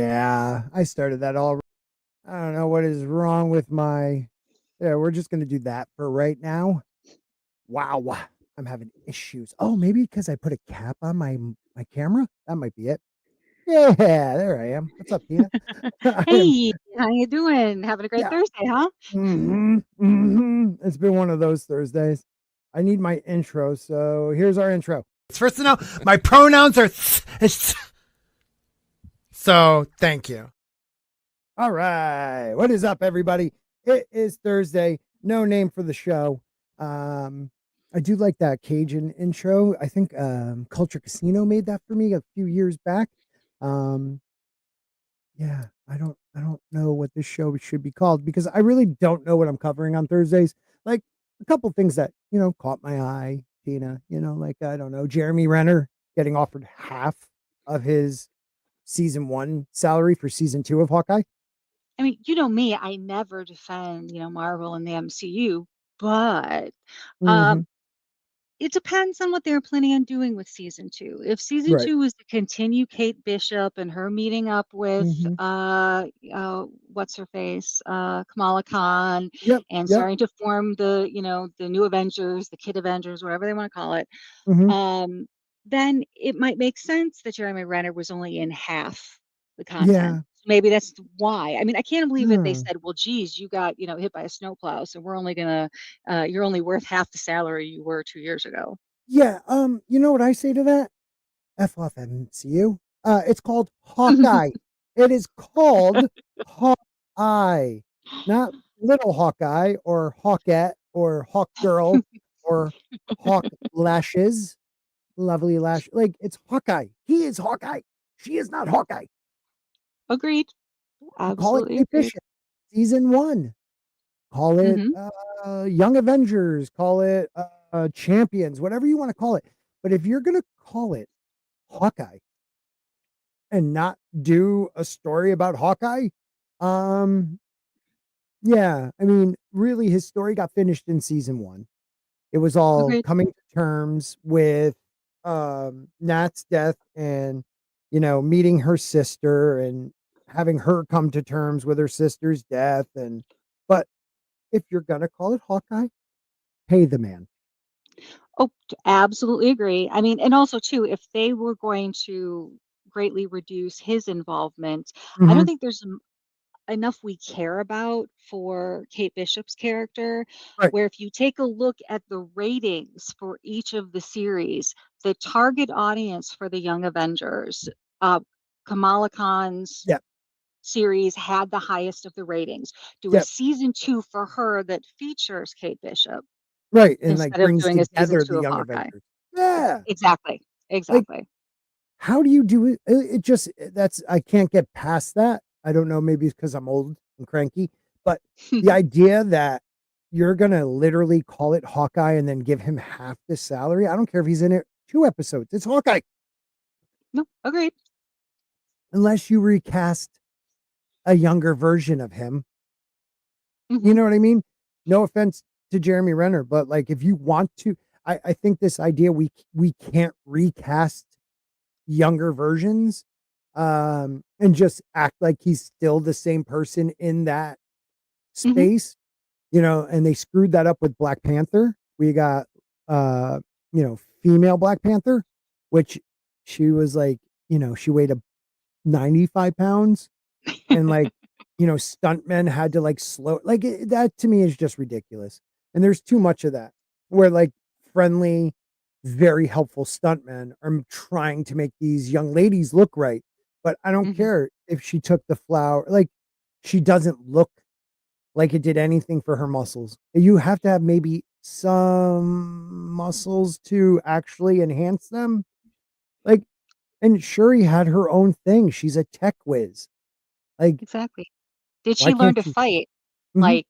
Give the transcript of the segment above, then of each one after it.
Yeah, I started that all. I don't know what is wrong with my. Yeah, we're just gonna do that for right now. Wow, I'm having issues. Oh, maybe because I put a cap on my camera. That might be it. Yeah, there I am. What's up, Tina? I am. Hey, how you doing? Having a great Yeah. Thursday, huh? It's been one of those Thursdays. I need my intro, so here's our intro. First to know, my pronouns are so. Thank you. All right. What is up, everybody? It is Thursday. No name for the show. Um, I do like that Cajun intro. I think Culture Casino made that for me a few years back. Um, yeah, I don't know what this show should be called because I really don't know what I'm covering on Thursdays. Like a couple things that, caught my eye, Tina, like I don't know, Jeremy Renner getting offered half of his season 1 salary for season 2 of Hawkeye. I mean, you know me, I never defend, Marvel and the MCU, but Mhm. um, it depends on what they were planning on doing with season two. If season Right. two was to continue Kate Bishop and her meeting up with Mhm. what's her face, Kamala Khan, Yep, and yep. starting to form the new Avengers, the Kid Avengers, whatever they want to call it, Mhm. um, then it might make sense that Jeremy Renner was only in half the content. Yeah. Maybe that's why. I mean, I can't believe that they Huh. said, "Well, geez, you got hit by a snowplow, so we're only gonna you're only worth half the salary you were 2 years ago." Yeah, you know what I say to that? F off MCU. It's called Hawkeye. It is called Hawkeye, not Little Hawkeye or Hawkette or Hawk Girl or Hawk Lashes, lovely lash. Like it's Hawkeye. He is Hawkeye. She is not Hawkeye. Agreed. Call it Absolutely Kate agreed. Bishop, season 1. Call it Hmm. Young Avengers. Call it Champions. Whatever you want to call it. But if you're gonna call it Hawkeye and not do a story about Hawkeye, um, yeah, I mean, really, his story got finished in season 1. It was all Agreed. coming to terms with Nat's death and meeting her sister and having her come to terms with her sister's death. And but if you're gonna call it Hawkeye, pay the man. Oh, absolutely agree. I mean, and also too, if they were going to greatly reduce his involvement, I don't Hmm. think there's enough we care about for Kate Bishop's character, Right. where if you take a look at the ratings for each of the series, the target audience for the Young Avengers, uh, Kamala Khan's Yeah. series had the highest of the ratings. Do a Yeah. season two for her that features Kate Bishop Right. And like instead of brings doing a season together two the of Young Hawkeye. Avengers. Yeah. Exactly. Like Exactly. how do you do it? It just that's I can't get past that. I don't know, maybe it's because I'm old and cranky, but the idea that you're gonna literally call it Hawkeye and then give him half the salary. I don't care if he's in it 2 episodes. It's Hawkeye. No, agreed. Unless you recast a younger version of him. You Hmm. know what I mean? No offense to Jeremy Renner, but like if you want to, I think this idea we can't recast younger versions and just act like he's still the same person in that Hmm. space, and they screwed that up with Black Panther. We got female Black Panther, which she was like, she weighed a 95 pounds and like, stuntmen had to like slow like that to me is just ridiculous. And there's too much of that where like friendly, very helpful stuntmen are trying to make these young ladies look right. But I don't Hmm. care if she took the flower, like she doesn't look like it did anything for her muscles. You have to have maybe some muscles to actually enhance them. Like, and Shuri had her own thing. She's a tech whiz. Like, Exactly. Did why she learn can't to you? fight Mhm. like,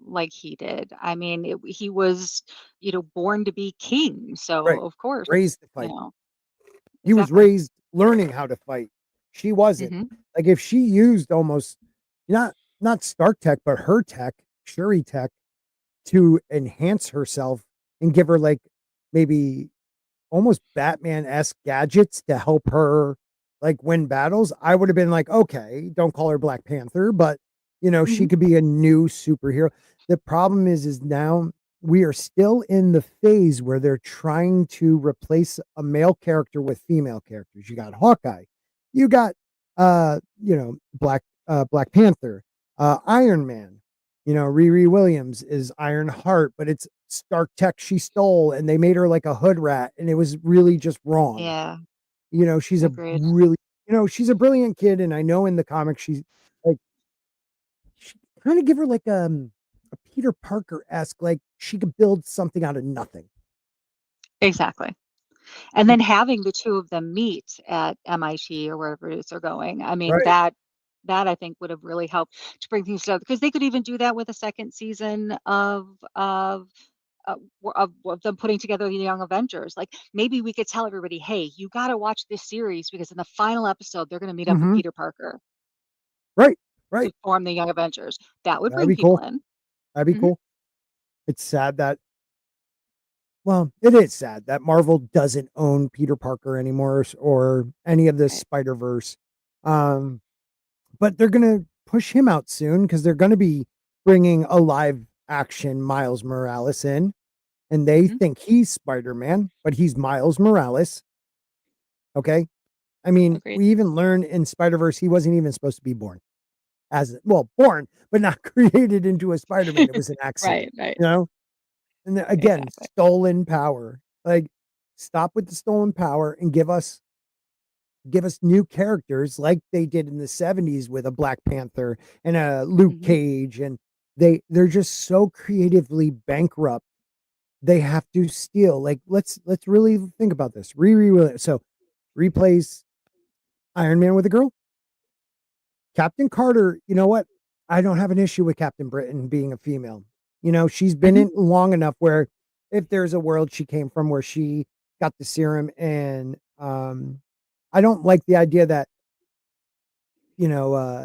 like he did? I mean, he was, born to be king. So, Right. of course, Raised to you fight. know, He was exactly. raised learning how to fight. She wasn't. Hmm. Like if she used almost not Stark tech, but her tech, Shuri tech, to enhance herself and give her like maybe almost Batman-esque gadgets to help her like win battles, I would have been like, okay, don't call her Black Panther, but she Mhm. could be a new superhero. The problem is now we are still in the phase where they're trying to replace a male character with female characters. You got Hawkeye, you got Black Panther, Iron Man. Riri Williams is Ironheart, but it's Stark Tech she stole, and they made her like a hood rat, and it was really just wrong. Yeah, She's a agreed. really, she's a brilliant kid, and I know in the comics she's like, she kind of give her like a Peter Parker esque, like she could build something out of nothing. Exactly. And then having the 2 of them meet at MIT or wherever it is they're going, I mean, Right. that I think would have really helped to bring things together because they could even do that with a 2nd season of them putting together the Young Avengers. Like, maybe we could tell everybody, "Hey, you gotta watch this series because in the final episode, they're gonna meet up with Mm-hmm. Peter Parker Right. to Right. form the Young Avengers." That would That'd bring be people cool. in. That'd be Mhm. cool. It's sad that, well, it is sad that Marvel doesn't own Peter Parker anymore or any of this Right. Spider Verse. Um, but they're gonna push him out soon because they're gonna be bringing a live action Miles Morales in, and they Mhm. think he's Spider Man, but he's Miles Morales. Okay, I mean, Agreed. we even learned in Spider Verse he wasn't even supposed to be born as well, born, but not created into a Spider Man. It was an accident, Right, right. you know. And then, again, Exactly. stolen power. Like, stop with the stolen power and give us new characters like they did in the 70s with a Black Panther and a Luke Mhm. Cage, and they're just so creatively bankrupt. They have to steal. Like, let's really think about this. So replace Iron Man with a girl. Captain Carter, you know what? I don't have an issue with Captain Britain being a female. She's been Mhm. in long enough where if there's a world she came from where she got the serum, and I don't like the idea that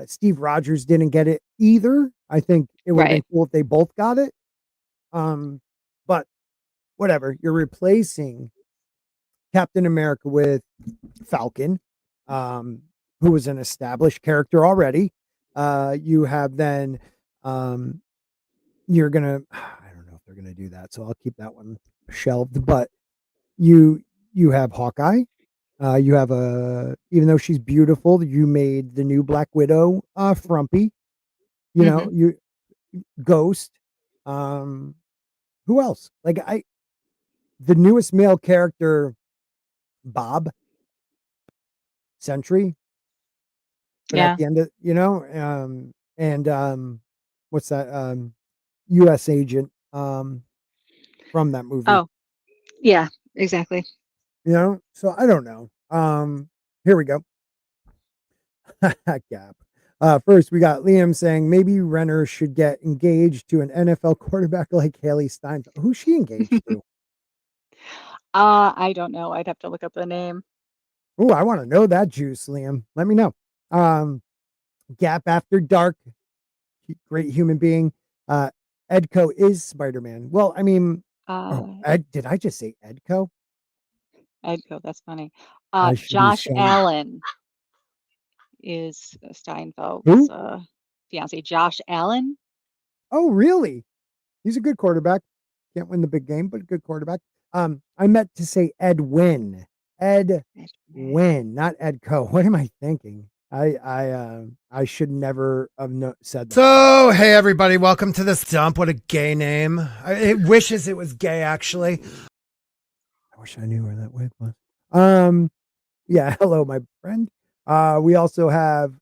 Steve Rogers didn't get it either. I think it would have Right. been cool if they both got it. Um, but whatever. You're replacing Captain America with Falcon, um, who was an established character already. You have then um, you're gonna I don't know if they're gonna do that, so I'll keep that one shelved. But you have Hawkeye. You have a even though she's beautiful, you made the new Black Widow frumpy. Mhm. You Ghost. Um, who else? Like the newest male character, Bob Sentry, but at Yeah. the end of and what's that? US agent from that movie. Oh, yeah, exactly. So I don't know. Here we go. Gap. First, we got Liam saying maybe Renner should get engaged to an NFL quarterback like Haley Steinfeld. Who's she engaged to? I don't know, I'd have to look up the name. Oh, I want to know that juice, Liam. Let me know. Um, Gap After Dark, great human being. Uh, Edco is Spider Man. Well, I mean, oh, Uh, Ed, did I just say Edco? I'd go, that's funny. I should be Josh ashamed. Allen is Steinfeld's, Who? fiancé. Josh Allen? Oh, really? He's a good quarterback. Can't win the big game, but a good quarterback. I meant to say Ed Wynn. Ed Wynn, not Ed Co. What am I thinking? I should never have said that. So, hey everybody, welcome to this dump. What a gay name. It wishes it was gay, actually. I wish I knew where that wig was. Yeah, hello, my friend. We also have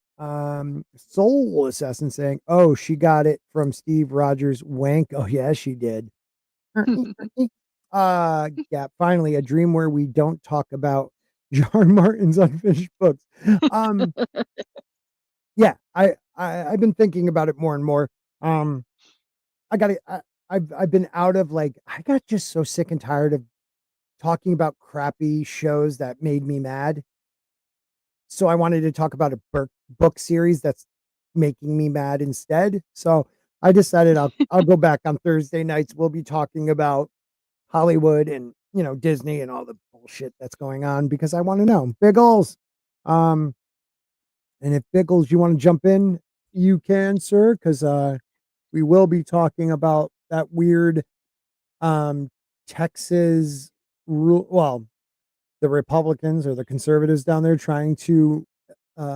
Soul Assassin saying, "Oh, she got it from Steve Rogers wank." Oh, yeah, she did. Yeah, finally a dream where we don't talk about John Martin's unfinished books. Um, yeah, I've been thinking about it more and more. Um, I got to I've been out of like I got just so sick and tired of talking about crappy shows that made me mad. So I wanted to talk about a book series that's making me mad instead. So I decided I'll go back on Thursday nights. We'll be talking about Hollywood and Disney and all the bullshit that's going on because I want to know. Big Ols. Um, and if Bickles, you want to jump in, you can, sir, because we will be talking about that weird um Texas rule. Well, the Republicans or the conservatives down there trying to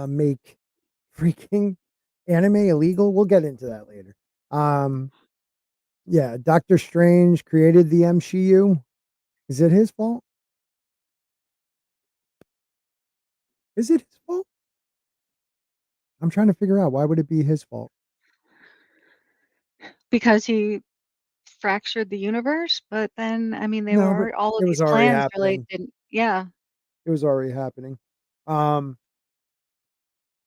make freaking anime illegal. We'll get into that later. Um, yeah, Doctor Strange created the MCU. Is it his fault? Is it his fault? I'm trying to figure out why would it be his fault? Because he fractured the universe, but then, I mean, they No, but were all of it was these already plans really happening. didn't. Yeah. It was already happening. Um,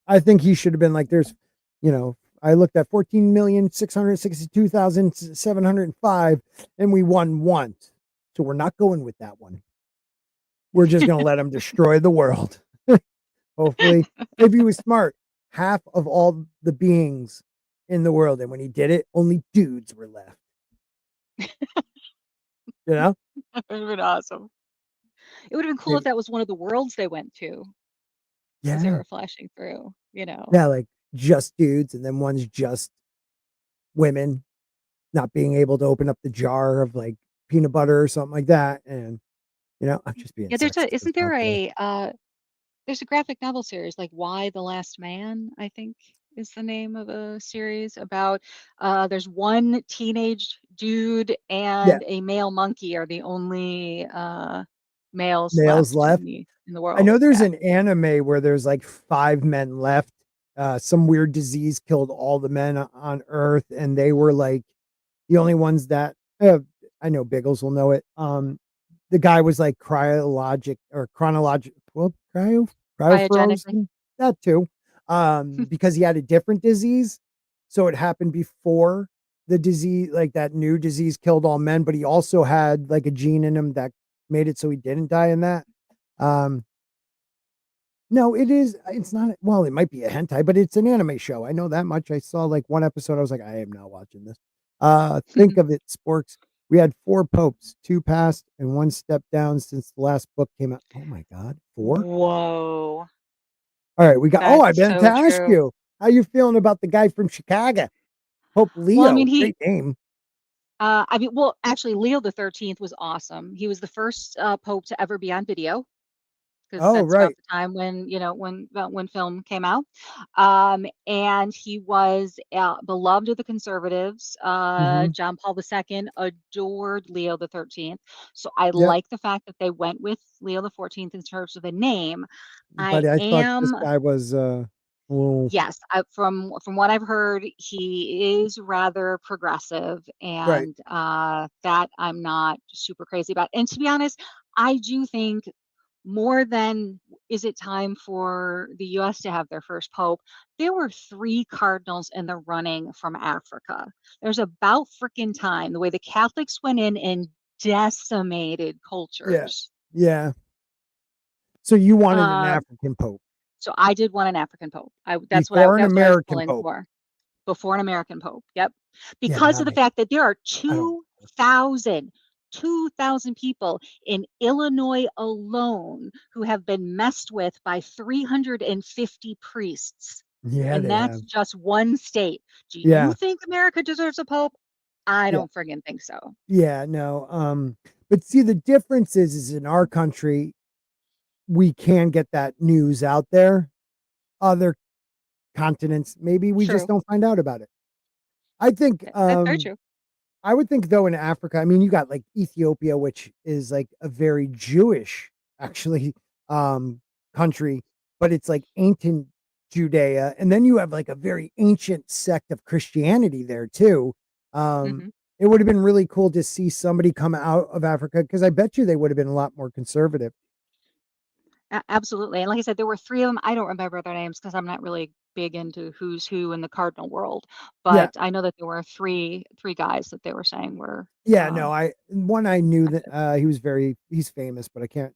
I think he should have been like, there's, you know, I looked at 14,662,705 and we won once. So we're not going with that one. We're just going to let him destroy the world. Hopefully, if he was smart, half of all the beings in the world. And when he did it, only dudes were left, you know? That would've been awesome. It would've been cool if Maybe. that was one of the worlds they went to as they Yeah. were flashing through, you know? Yeah. Like just dudes. And then one's just women not being able to open up the jar of like peanut butter or something like that. And, I'm just being Yeah, sexist there out there. there's a graphic novel series, like Y: The Last Man, I think is the name of a series about, there's one teenage dude Yeah. and a male monkey are the only, males Males left left. in the I world. know there's Yeah. an anime where there's like 5 men left. Some weird disease killed all the men on Earth, and they were like the only ones that I know Biggles will know it. The guy was like cryologic or chronologic, well, Cryogenically. frozen, that too. Because he had a different disease. So it happened before the disease, like that new disease killed all men, but he also had like a gene in him that made it so he didn't die in that. Um, no, it's not, well, it might be a hentai, but it's an anime show. I know that much. I saw like one episode. I was like, I am not watching this. Think of it, sporks. We had four popes, two passed and one stepped down since the last book came out. Oh my God, four? Whoa. All right, we got, oh, That's I meant to so ask true. you, how you feeling about the guy from Chicago? Pope Well, I mean, Leo, great name. well, actually, Leo the 13th was awesome. He was the first, pope to ever be on video, because Oh, that's about right. the time when, when film came out. And he was, beloved of the conservatives. Hmm. John Paul II adored Leo the 13th. So I Yep. like the fact that they went with Leo the 14th in terms of the name. I But I thought this am guy was, well, Yes, from what I've heard, he is rather progressive, right. and that I'm not super crazy about. And to be honest, I do think more than is it time for the US to have their first pope, there were three cardinals in the running from Africa. There's about freaking time the way the Catholics went in and decimated Yeah. cultures. Yeah. So you wanted an Uh, African pope so I did want an African pope. before an That's what I was American pulling pope. for. Before an American pope, yep. Yeah, Because that of the makes fact that there are I don't 2,000 people in Illinois alone who have been messed with by 350 priests, yeah, and they that's have. just one state. Do you Yeah. think America deserves a pope? I Yeah. don't friggin' think so. Yeah, no. But see the difference is in our country, we can get that news out there. Other continents, maybe we just True. don't find out about it. I think That's very true. I would think though in Africa, I mean, you got like Ethiopia, which is like a very Jewish actually country, but it's like ancient Judea. And then you have like a very ancient sect of Christianity there too. Um, Mhm. it would have been really cool to see somebody come out of Africa because I bet you they would have been a lot more conservative. Absolutely, and like I said, there were 3 of them. I don't remember their names because 'cause I'm not really big into who's who in the cardinal world, Yeah. but I know that there were 3 guys that they were saying were, Yeah, no, I knew that active. he's famous, but I can't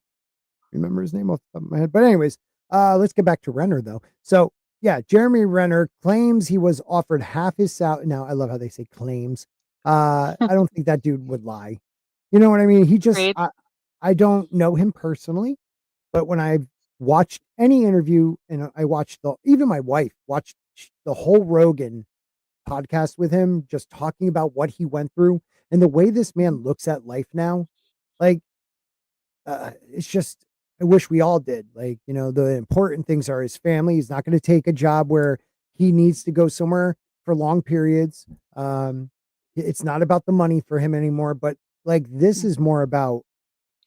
remember his name off the top of my head. But anyways, let's get back to Renner though. So yeah, Jeremy Renner claims he was offered half his salary. Now I love how they say claims. I don't think that dude would lie. You know what I mean? Agreed. I don't know him personally, but when I've watched any interview, and I watched even my wife watched the whole Rogan podcast with him, just talking about what he went through and the way this man Mhm. looks at life now. Like, it's just, I wish we all did. Like, the important things are his family. He's not going to take a job where he needs to go somewhere for long periods. Um, it's not about the money for him anymore, but like, this is Mhm. more about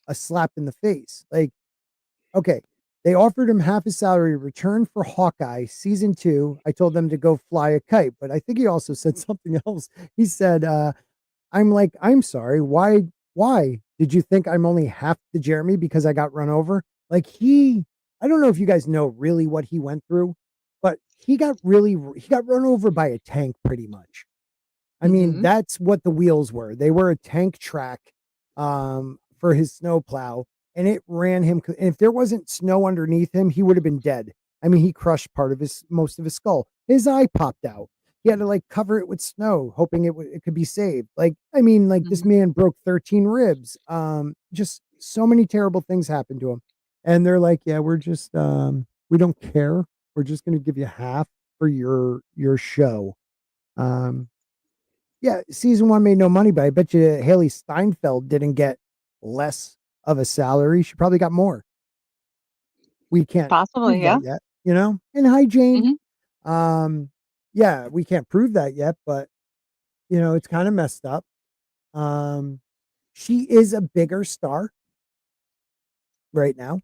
a slap in the face. Like, okay, they offered him half his salary return for Hawkeye season 2. I told them to go fly a kite, but I think he also said something else. He said, I'm like, I'm sorry. Why did you think I'm only half the Jeremy because I got run over? Like, I don't know if you guys know really what he went through, but he got run over by a tank pretty much. I mean, Mhm. that's what the wheels were. They were a tank track for his snowplow, and it ran him. And if there wasn't snow underneath him, he would have been dead. I mean, he crushed most of his skull. His eye popped out. He had to like cover it with snow, hoping it could be saved. Like, I mean, like this Mhm. man broke 13 ribs. Just so many terrible things happened to him. And they're like, yeah, we don't care. We're just going to give you half for your show. Um, yeah, season 1 made no money, but I bet you Haley Steinfeld didn't get less of a salary. She probably got more. We can't Possibly, prove yeah. that yet, And hi, Jane. Mhm. Um, yeah, we can't prove that yet, but it's kind of messed up. Um, she is a bigger star right now.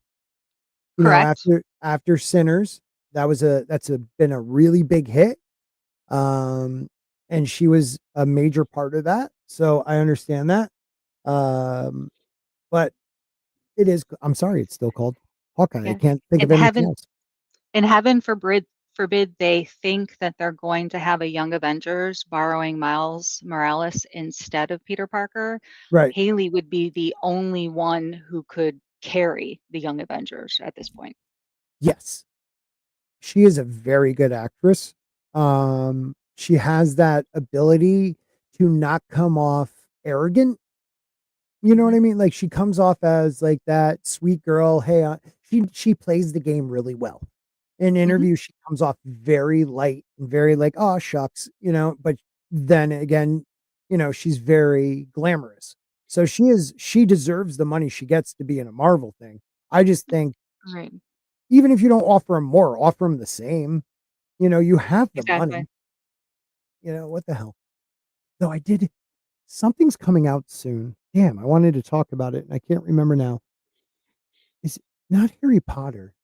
Correct. After Sinners, that's been a really big hit. Um, and she was a major part of that. So I understand that. Um, but it is. I'm sorry, it's still called Hawkeye. I Yeah. can't think of And anything heaven else. and heaven forbid they think that they're going to have a Young Avengers borrowing Miles Morales instead of Peter Parker. Right. Haley would be the only one who could carry the Young Avengers at this point. Yes. She is a very good actress. She has that ability to not come off arrogant. You know what Mhm. I mean? Like, she comes off as like that sweet girl. Hey, she plays the game really well. In Mhm. interviews, she comes off very light and very like, oh shucks, but then again, she's very glamorous. So she deserves the money she gets to be in a Marvel thing. I just think Right. even if you don't offer him more, offer him the same. You have the Exactly. money. What the hell? No, I did. Something's coming out soon. Damn, I wanted to talk about it and I can't remember now. Is it not Harry Potter?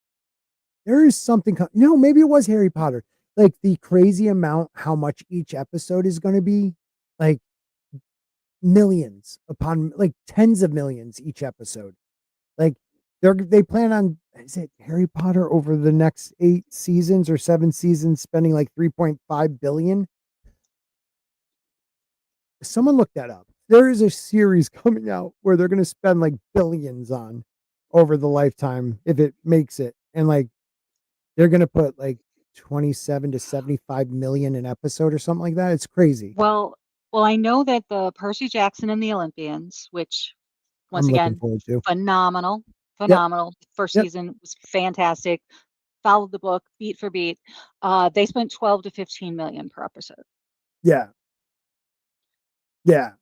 There is something. No, maybe it was Harry Potter. Like the crazy amount, how much each episode is going to be, like millions upon, like tens of millions each episode. Like they plan on, is it Harry Potter over the next 8 seasons or 7 seasons, spending like 3.5 billion. Someone looked that up. There is a series coming out where they're going to spend like billions on over the lifetime if it makes it, and like they're going to put like 27 to 75 million an episode or something like that. It's crazy. Well, well, I know that the Percy Jackson and the Olympians, which once I'm looking again, forward to. phenomenal, Yep. phenomenal. First Yep. season was fantastic. Followed the book beat for beat. They spent 12 to 15 million per episode. Yeah. Yeah.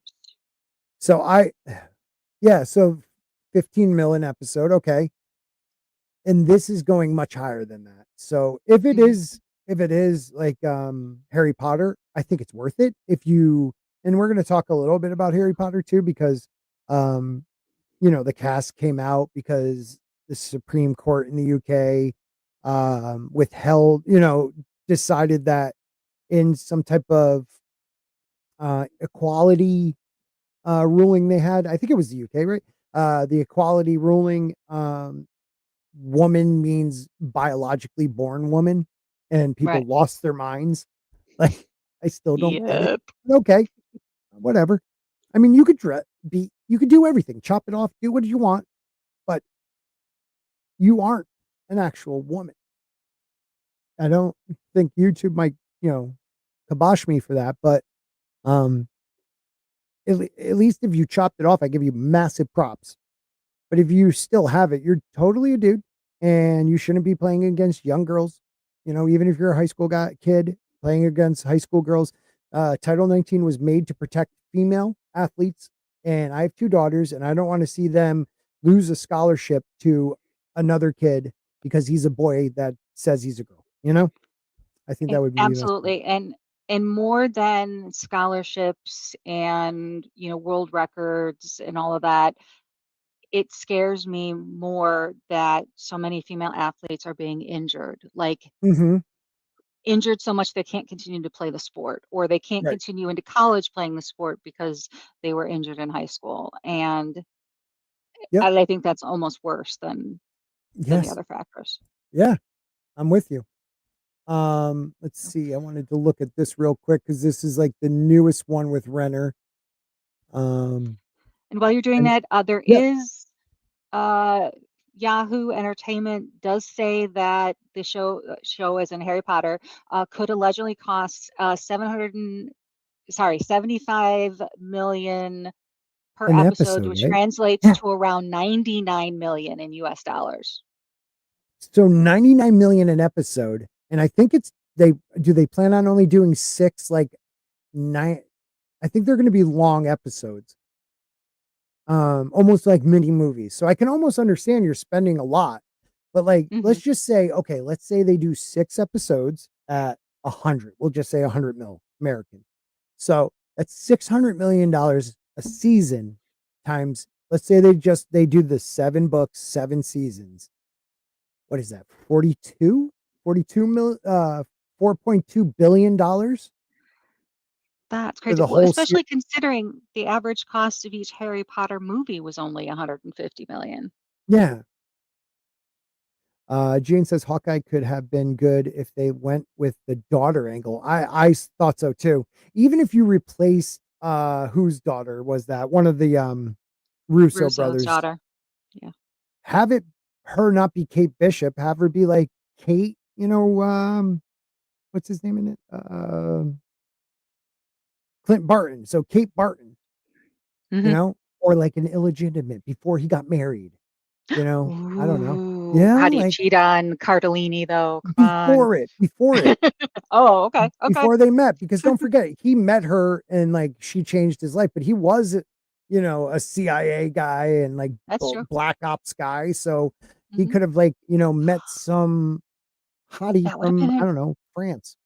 So yeah. So 15 million episode. Okay. And this is going much higher than that. So Mhm. if it is like Harry Potter, I think it's worth it. And we're going to talk a little bit about Harry Potter too, because um the cast came out because the Supreme Court in the UK withheld, decided that in some type of equality ruling they had. I think it was the UK, right? The equality ruling, woman means biologically born woman, and people Right. lost their minds. Like, I still don't get it. Yep. But okay, whatever. I mean, you could do everything, chop it off, do what you want, but you aren't an actual woman. I don't think YouTube might, kibosh me for that, but um, at least if you chopped it off, I give you massive props. But if you still have it, you're totally a dude. and you shouldn't be playing against young girls. Even if you're a high school kid playing against high school girls. Title 19 was made to protect female athletes, and I have two daughters, and I don't want to see them lose a scholarship to another kid because he's a boy that says he's a girl. I think that would be messed up. Absolutely, and more than scholarships and, world records and all of that, it scares me more that so many female athletes are being injured, like, Hmm. injured so much they can't continue to play the sport, or they can't Right. continue into college playing the sport because they were injured in high school, and Yep. I think that's almost worse than the Yes. other factors. Yeah. I'm with you. Let's see. I wanted to look at this real quick because this is like the newest one with Renner. Um, And while you're doing and that, there yep, is uh, Yahoo Entertainment does say that the show as in Harry Potter could allegedly cost 75 million per an episode, episode, which right? translates Yeah. to around 99 million in US dollars. So 99 million an episode. And I think they plan on only doing six, like nine. I think they're going to be long episodes, almost like mini movies. So I can almost understand you're spending a lot, but like, Hmm. let's just say, okay, let's say they do six episodes at 100. We'll just say 100 mil American. So that's $600 million a season times, let's say they do the 7 books, 7 seasons. What is that? 42 mil, 4.2 billion dollars That's for crazy. the Well, whole series. especially considering the average cost of each Harry Potter movie was only 150 million. Yeah. Jane says Hawkeye could have been good if they went with the daughter angle. I thought so too. Even if you replaced whose daughter was that? One of the Russo Russo's brothers. daughter. Yeah. Have it her not be Kate Bishop, have her be like Kate, what's his name in it? Clint Barton. So Kate Barton, Hmm. or like an illegitimate before he got married, I don't know. Ooh, Yeah, how do you like cheat on Cardellini though? Come on. before it. Oh, okay, okay. Before they met, because don't forget he met her and like she changed his life, but he was a CIA guy and like That's true. black ops guy, so he Hmm. could have like met some hottie That would have from, I been don't know, France.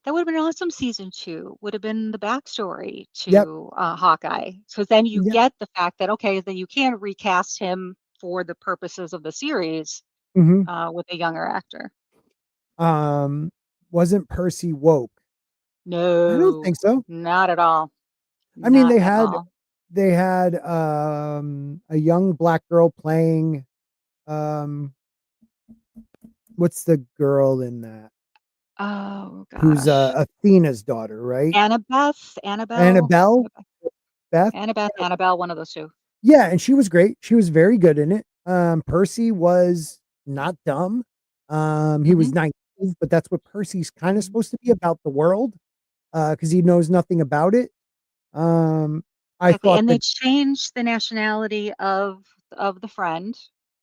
that would have been an awesome season two. Would have been the backstory Yep. to Hawkeye. So then you Yep. get the fact that okay, then you can recast him for the purposes of the series Hmm. with a younger actor. um wasn't Percy woke? I don't No, think so. not at all. I mean, Not at all. they had a young black girl playing, um what's the girl in that, Oh who's gosh. Athena's daughter, right? Annabeth, Annabelle, Annabelle, Annabeth, Beth. Annabeth, Annabelle, one of those two. Yeah, and she was great. She was very good in it. Percy was not dumb. He Hmm. was naive, but that's what Percy's kind of Hmm. supposed to be, about the world, because he knows nothing about it. Um, I Exactly. thought And they that, changed the nationality of the friend.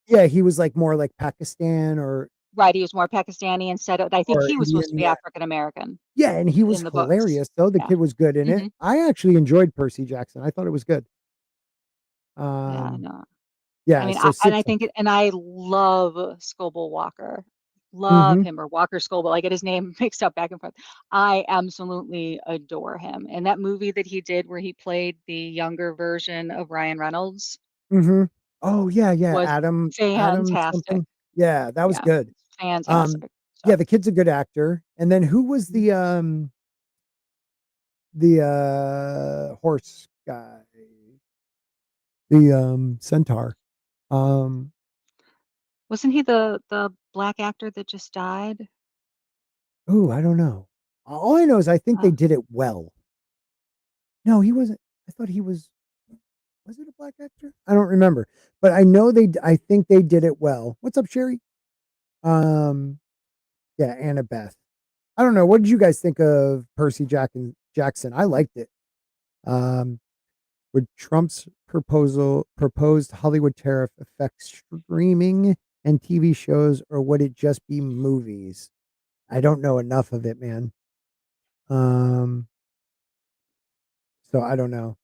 yeah, he was like more like Pakistan Right, he was more Pakistani instead of I think or he was supposed Indian. to be Yeah, African American yeah, and he was in the books. hilarious though. The Yeah. kid was good in it. Hmm. I actually enjoyed Percy Jackson. I thought it was good. Yeah, Um, no. I yeah, mean, so and six. I think and I love Scoble Walker. Love Mm-hmm, him or Walker Scoble. I get his name mixed up back and forth. I absolutely adore him. And that movie that he did where he played the younger version of Ryan Reynolds mm-hmm. Oh yeah, yeah. was Adam fantastic. something. Yeah, that was Yeah, good. Um, fantastic. yeah, So, the kid's a good actor. And then who was mhm. the horse guy? The centaur. Um, Wasn't he the black actor that just died? oh, I don't know. All I know is I think they Uh, did it well. No, he wasn't. I thought he was it a black actor? I don't remember. But I know I think they did it well. What's up, Sherry? Um, yeah, Annabeth. I don't know. What did you guys think of Jackson? I liked it. Um, would Trump's proposed Hollywood tariff affect streaming? and TV shows, or would it just be movies? I don't know enough of it, man. Um, so I don't know.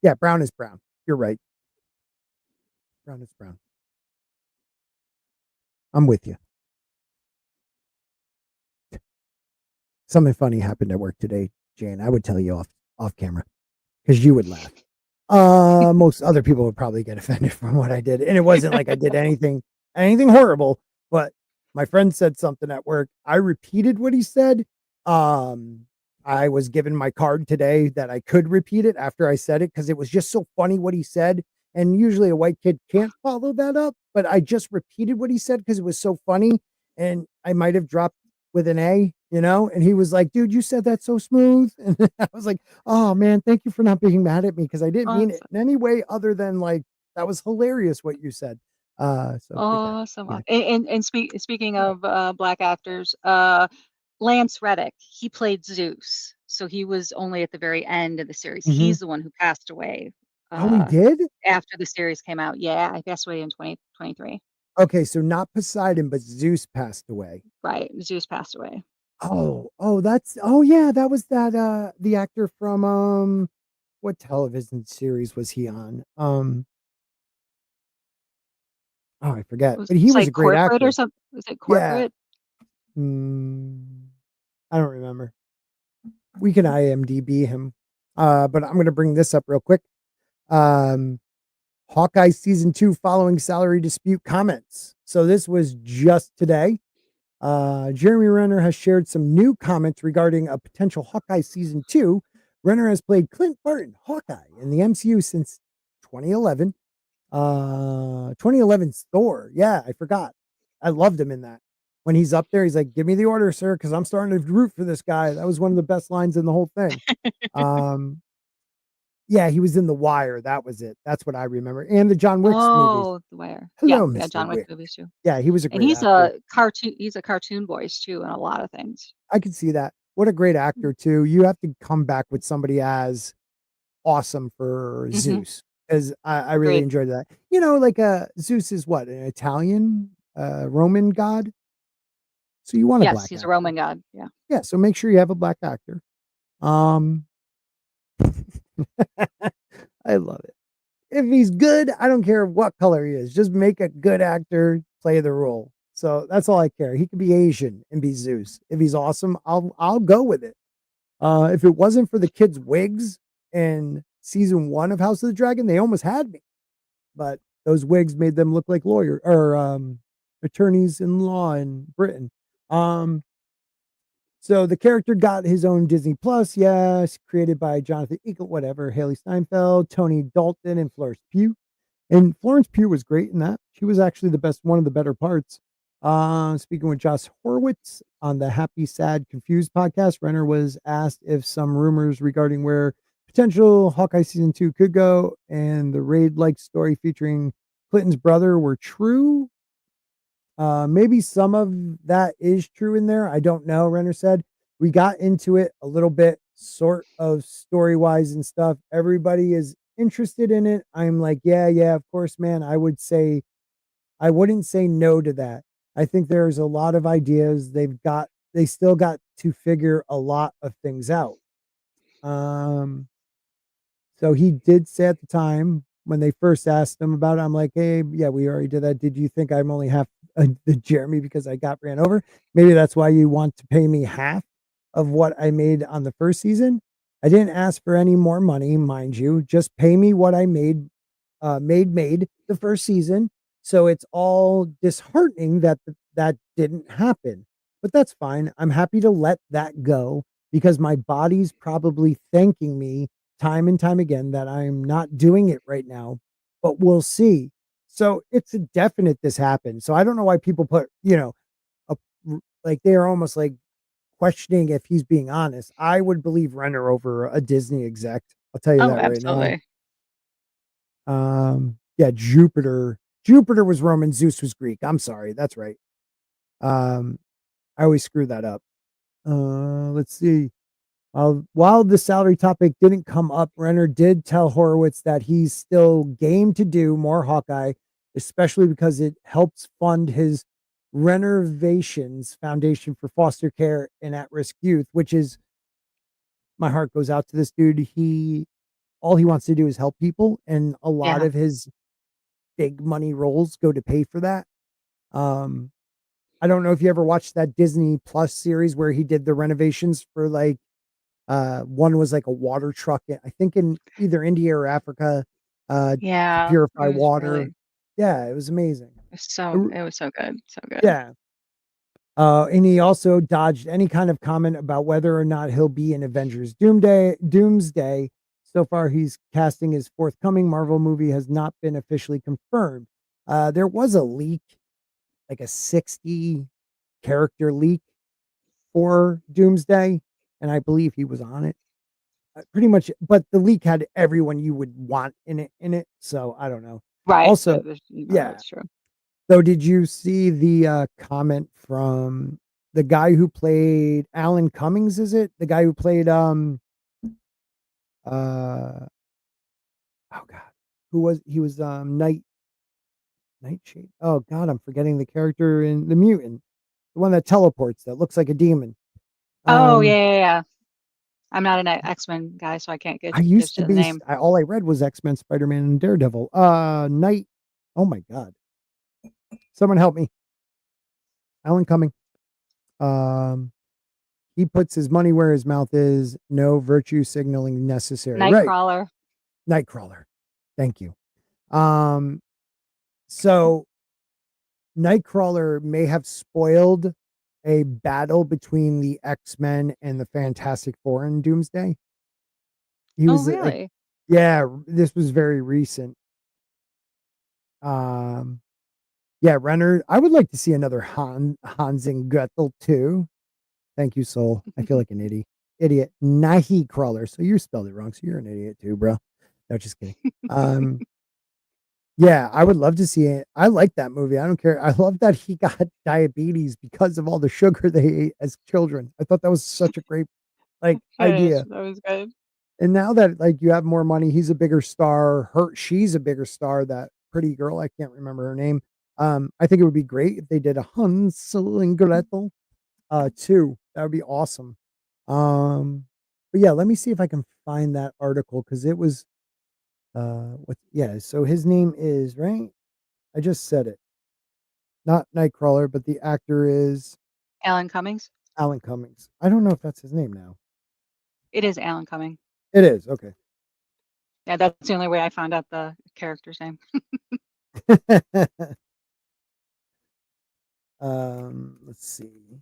Yeah, brown is brown. You're right. Brown is brown. I'm with you. Something funny happened at work today, Jane. I would tell you off camera because you would laugh. Most other people would probably get offended from what I did, and it wasn't like I did anything horrible. But my friend said something at work. I repeated what he said. Um, I was given my card today that I could repeat it after I said it because it was just so funny what he said. And usually a white kid can't follow that up, but I just repeated what he said because it was so funny, and I might have dropped with an A, and he was like, dude, you said that so smooth. And I was like, oh man, thank you for not being mad at me because I didn't mean it Awesome. in any way other than like that was hilarious what you said. So good guy. Awesome. Yeah. And speaking Yeah. of black actors, Lance Reddick, he played Zeus. So he was only at the very end of the series. Hmm. He's the one who passed away Oh, he uh, did? after the series came out. Yeah, he passed away in 2023. Okay, so not Poseidon, but Zeus passed away. Right. Zeus passed away. Oh, yeah, that was that the actor from what television series was he on? Oh, I forget. But he It's was a like great corporate or actor. something. Is it Yeah. corporate? Mm, I don't remember. We can IMDb him. But I'm gonna bring this up real quick. Um Hawkeye season 2 following salary dispute comments. So this was just today. Jeremy Renner has shared some new comments regarding a potential Hawkeye season 2. Renner has played Clint Barton, Hawkeye, in the MCU since 2011. 2011's Thor. Yeah, I forgot. I loved him in that. When he's up there, he's like, "Give me the order, sir, because I'm starting to root for this guy." That was one of the best lines in the whole thing. Um, yeah, he was in The Wire. That was it. That's what I remember. And the John Wicks movies. Oh, The Wire. Yeah, Hello, yeah, Mr. John Wick Wick. movies too. Yeah, he was a And great actor. he's a cartoon voice too in a lot of things. I could see that. What a great actor too. You have to come back with somebody as awesome for Hmm. Zeus because I really Agreed. enjoyed that. Like Zeus is what, an Italian, Roman god. So you want a Yes, black he's a actor. Roman god. Yeah. Yeah. So make sure you have a black actor. Um, I love it. If he's good, I don't care what color he is. Just make a good actor play the role. So that's all I care. He could be Asian and be Zeus. If he's awesome, I'll go with it. If it wasn't for the kids' wigs in season 1 of House of the Dragon, they almost had me. But those wigs made them look like lawyer or attorneys in law in Britain. Um, so the character got his own Disney Plus, yes, created by Jonathan Eagle, whatever, Haley Steinfeld, Tony Dalton, and Florence Pugh. And Florence Pugh was great in that. She was actually the best, one of the better parts. Speaking with Josh Horowitz on the Happy, Sad, Confused podcast, Renner was asked if some rumors regarding where potential Hawkeye season 2 could go and the raid like story featuring Clinton's brother were true. Maybe some of that is true in there. I don't know. Renner said we got into it a little bit, sort of story wise and stuff. Everybody is interested in it. I'm like, yeah, of course, man. I wouldn't say no to that. I think there's a lot of ideas. They still got to figure a lot of things out. Um, so he did say at the time when they first asked him about it, I'm like, hey, yeah, we already did that. Did you think I'm only half the Jeremy because I got ran over? Maybe that's why you want to pay me half of what I made on the first season. I didn't ask for any more money, mind you. Just pay me what I made the first season. So it's all disheartening that that didn't happen. But that's fine. I'm happy to let that go because my body's probably thanking me time and time again that I'm not doing it right now, but we'll see. So it's a definite this happened. So I don't know why people put, a, like they're almost like questioning if he's being honest. I would believe Renner over a Disney exec. I'll tell you Oh, that right now. absolutely. Yeah, Jupiter. Jupiter was Roman, Zeus was Greek. I'm sorry. That's right. Um, I always screw that up. Let's see. While the salary topic didn't come up, Renner did tell Horowitz that he's still game to do more Hawkeye. especially because it helps fund his Renovations Foundation for Foster Care and At-Risk Youth, which is, my heart goes out to this dude. He all he wants to do is help people, and a lot Yeah. of his big money roles go to pay for that. Um, I don't know if you ever watched that Disney Plus series where he did the renovations for like one was like a water truck, I think in either India or Africa, to Yeah. purify It was water. really Yeah, it was amazing. it was so good. So good. Yeah. And he also dodged any kind of comment about whether or not he'll be in Avengers Doomsday. So far, he's casting his forthcoming Marvel movie has not been officially confirmed. There was a leak, like a 60 character leak for Doomsday, and I believe he was on it. Pretty much, but the leak had everyone you would want in it. So I don't know. Right. Also, You know, yeah. that's true. So did you see the comment from the guy who played Alan Cummings? Is it the guy who played oh god, who was he was Nightshade? Oh god, I'm forgetting the character in The Mutant, the one that teleports that looks like a demon. Oh yeah, Um, yeah, yeah. I'm not an X-Men guy, so I can't I get used to to the be. name. All I read was X Men, Spider Man, and Daredevil. Night. Oh my god, someone help me! Alan Cumming. Um, he puts his money where his mouth is. No virtue signaling necessary. Right. Nightcrawler. Nightcrawler. Thank you. Um, so Nightcrawler may have spoiled a battle between the X-Men and the Fantastic Four in Doomsday. He Oh, was like, really? yeah, this was very recent. Um, yeah, Renner. I would like to see another Hans and Gretel too. Thank you, Soul. I feel like an idiot. Idiot. Nahi crawler. So you spelled it wrong. So you're an idiot too, bro. No, just kidding. Um, yeah, I would love to see it. I like that movie. I don't care. I love that he got diabetes because of all the sugar they ate as children. I thought that was such a great like It is. idea. That was good. And now that like you have more money, he's a bigger star. She's a bigger star. That pretty girl, I can't remember her name. I think it would be great if they did a Hansel and Gretel too. That would be awesome. But yeah, let me see if I can find that article because it was what yeah, so his name is right. I just said it. Not Nightcrawler, but the actor is Alan Cummings. Alan Cummings. I don't know if that's his name now. It is Alan Cumming. It is. Okay. Yeah, that's the only way I found out the character's name. Let's see.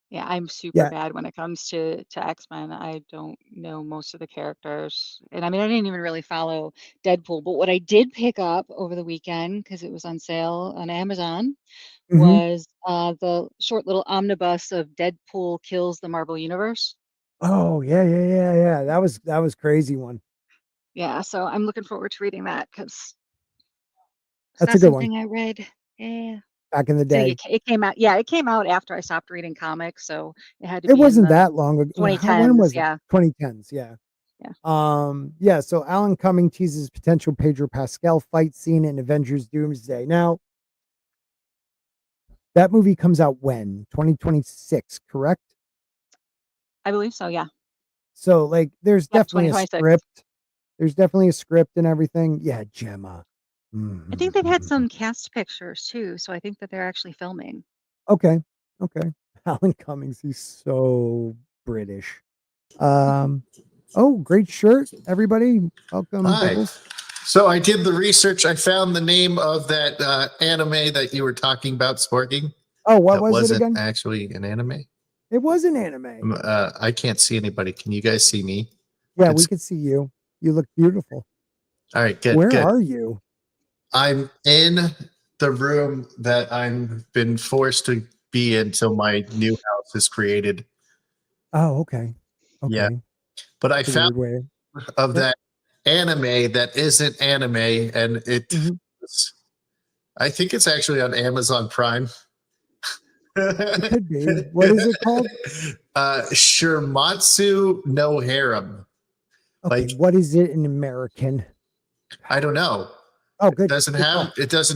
Yeah, I'm super Yeah. bad when it comes to X-Men. I don't know most of the characters. And I mean, I didn't even really follow Deadpool, but what I did pick up over the weekend because it was on sale on Amazon Hmm. was the short little omnibus of Deadpool Kills the Marvel Universe. Oh, yeah. That was crazy one. Yeah, so I'm looking forward to reading that because it's That's a not good one. something I read. Yeah. Back in the I think day. it came out. Yeah, it came out after I stopped reading comics, so it had to It be in wasn't the that long ago. When 2010s. was it? Yeah, 2010s, yeah. yeah. Yeah, so Alan Cumming teases potential Pedro Pascal fight scene in Avengers Doomsday. Now, that movie comes out when? 2026, correct? I believe so. Yeah. So like there's Yep. definitely a 2026. script. There's definitely a script and everything. Yeah, Gemma. I think they've had Mhm. some cast pictures too, so I think that they're actually filming. Okay. Okay. Alan Cummings, he's so British. Um, oh, great shirt, everybody. Welcome, Hi. Bibbles. So I did the research. I found the name of that anime that you were talking about, Sporking. Oh, what That was it wasn't again? actually an anime. It was an anime. I can't see anybody. Can you guys see me? Yeah, we It's could see you. You look beautiful. all right. Good. Where Good. are you? I'm in the room that I've been forced to be in until my new house is created. Oh, okay. Yeah, Okay. but I It's a found weird way. of Yep. that anime that isn't anime, and Hmm. I think it's actually on Amazon Prime. It could be. What is it called? Shirmatsu no Harem. Okay, Like, what is it in American? I don't know. Oh, It good. doesn't Good call.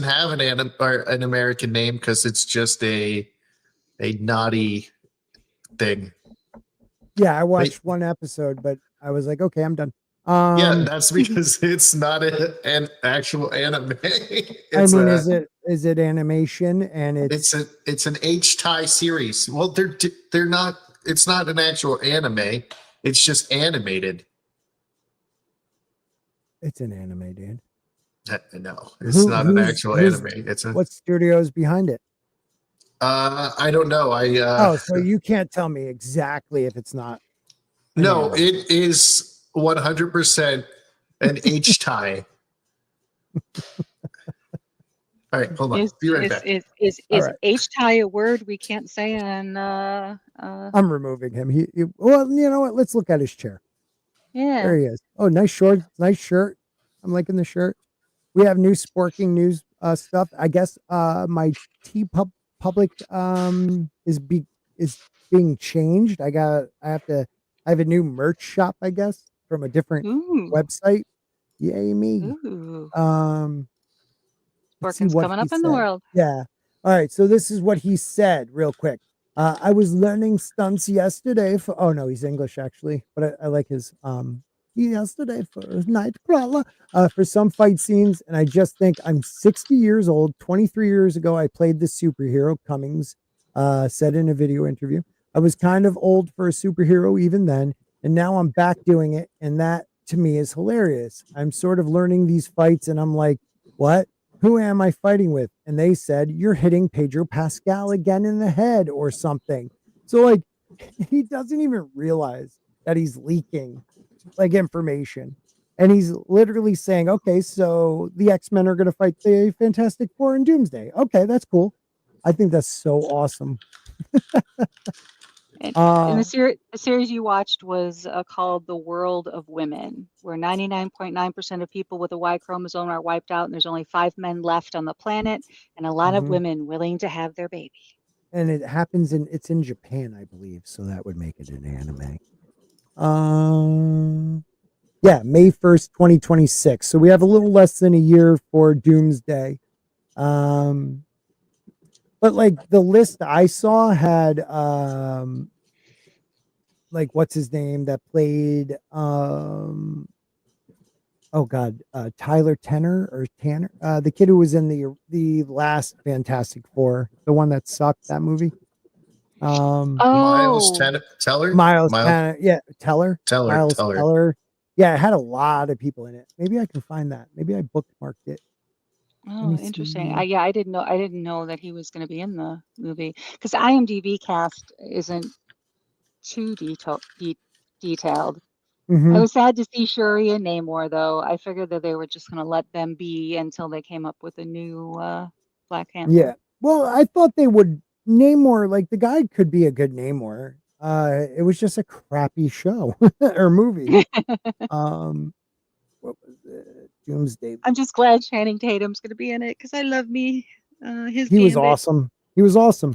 have an American name because it's just a naughty thing. Yeah, I Wait, watched one episode, but I was like, okay, I'm done. yeah, that's because it's not an actual anime. I It's mean, a is it animation and it's an H tie series. Well, they're not. It's not an actual anime. It's just animated. it's an anime, dude. No, it's not an actual Who's anime. It's a. what studio's behind it? I don't know. Oh, so you can't tell me exactly if it's not an No, anime. it is 100% an H tie. All right, hold on. Is Be right is back. is is All is right. H-tie a word we can't say on I'm removing him. Well, you know what? Let's look at his chair. yeah. There he is. Oh, nice shorts, nice shirt. I'm liking the shirt. We have new sporking news stuff. I guess my public is being changed. I have a new merch shop, I guess, from a different Ooh. website. Yay me. Ooh. Um let's see Sporking's what coming he up in the said. world. Yeah. All right. So this is what he said real quick. I was learning stunts yesterday for, oh no, he's English actually, but I like his, yesterday for Nightcrawler, for some fight scenes. And I just think I'm 60 years old. 23 years ago, I played the superhero Cummings, said in a video interview. I was kind of old for a superhero even then. And now I'm back doing it. And that to me is hilarious. I'm sort of learning these fights and I'm like, what? Who am I fighting with? And they said, you're hitting Pedro Pascal again in the head or something. So, like, he doesn't even realize that he's leaking like information. And he's literally saying, okay, so the X-Men are going to fight the Fantastic Four in Doomsday. Okay, that's cool. I think that's so awesome. And Uh, the series you watched was called The World of Women, where 99.9% of people with a Y chromosome are wiped out, and there's only 5 men left on the planet, and a lot of mhm. women willing to have their baby. And it's in Japan, I believe. So that would make it an anime. Um, yeah, May 1st, 2026. So we have a little less than a year for Doomsday. Um, but like the list I saw had like what's his name that played oh god, Tyler Tenner or Tanner, the kid who was in the last Fantastic Four, the one that sucked, that movie. Miles Oh, Teller, Miles Miles Tanner, yeah, Miles Teller. Teller. Yeah, it had a lot of people in it. Maybe I can find that. Maybe I bookmarked it. Let me oh, interesting. see. Yeah, I didn't know that he was going to be in the movie because IMDb cast isn't too detailed. I Hmm. was sad to see Shuri and Namor, though. I figured that they were just going to let them be until they came up with a new Black Yeah. Panther. Well, I thought they would Namor, like the guy could be a good Namor. It was just a crappy show or movie. Um, what was it? Doomsday. I'm just glad Channing Tatum's going to be in it because I love me his He was Gambit. awesome. He was awesome.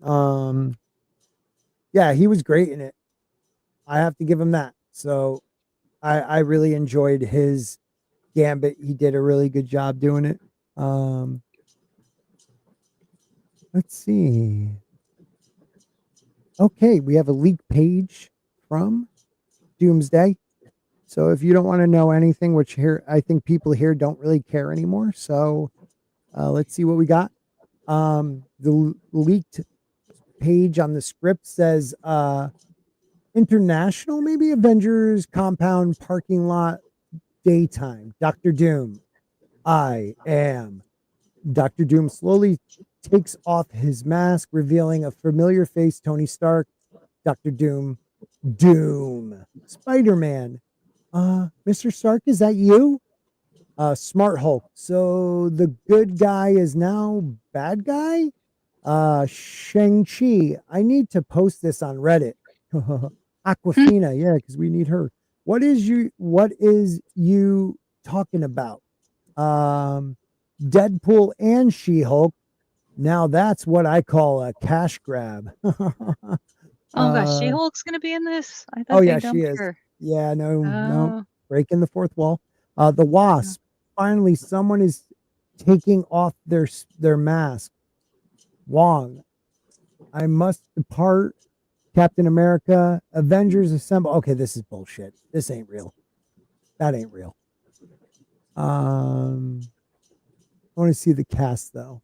Um, yeah, he was great in it. I have to give him that. So I really enjoyed his Gambit. He did a really good job doing it. Um, let's see. Okay, we have a leak page from Doomsday. So if you don't want to know anything, which here I think people here don't really care anymore. So let's see what we got. The leaked page on the script says international, maybe Avengers compound parking lot daytime. Dr. Doom. I am. Dr. Doom slowly takes off his mask, revealing a familiar face, Tony Stark. Dr. Doom. Doom. Spider-Man. Mr. Stark, is that you? Smart Hulk. So the good guy is now bad guy? Shang-Chi. I need to post this on Reddit. Aquafina, yeah, because we need her. What is you talking about? Um Deadpool and She-Hulk. Now that's what I call a cash grab. Oh gosh, uh She-Hulk's going to be in this? I oh thought they yeah, she dumped is. her. Yeah, no, Oh, breaking the fourth wall. The no. Wasp. finally someone is taking off their mask. Wong, I must depart. Captain America, Avengers Assemble. Okay, this is bullshit. This ain't real. That ain't real. I want to see the cast though.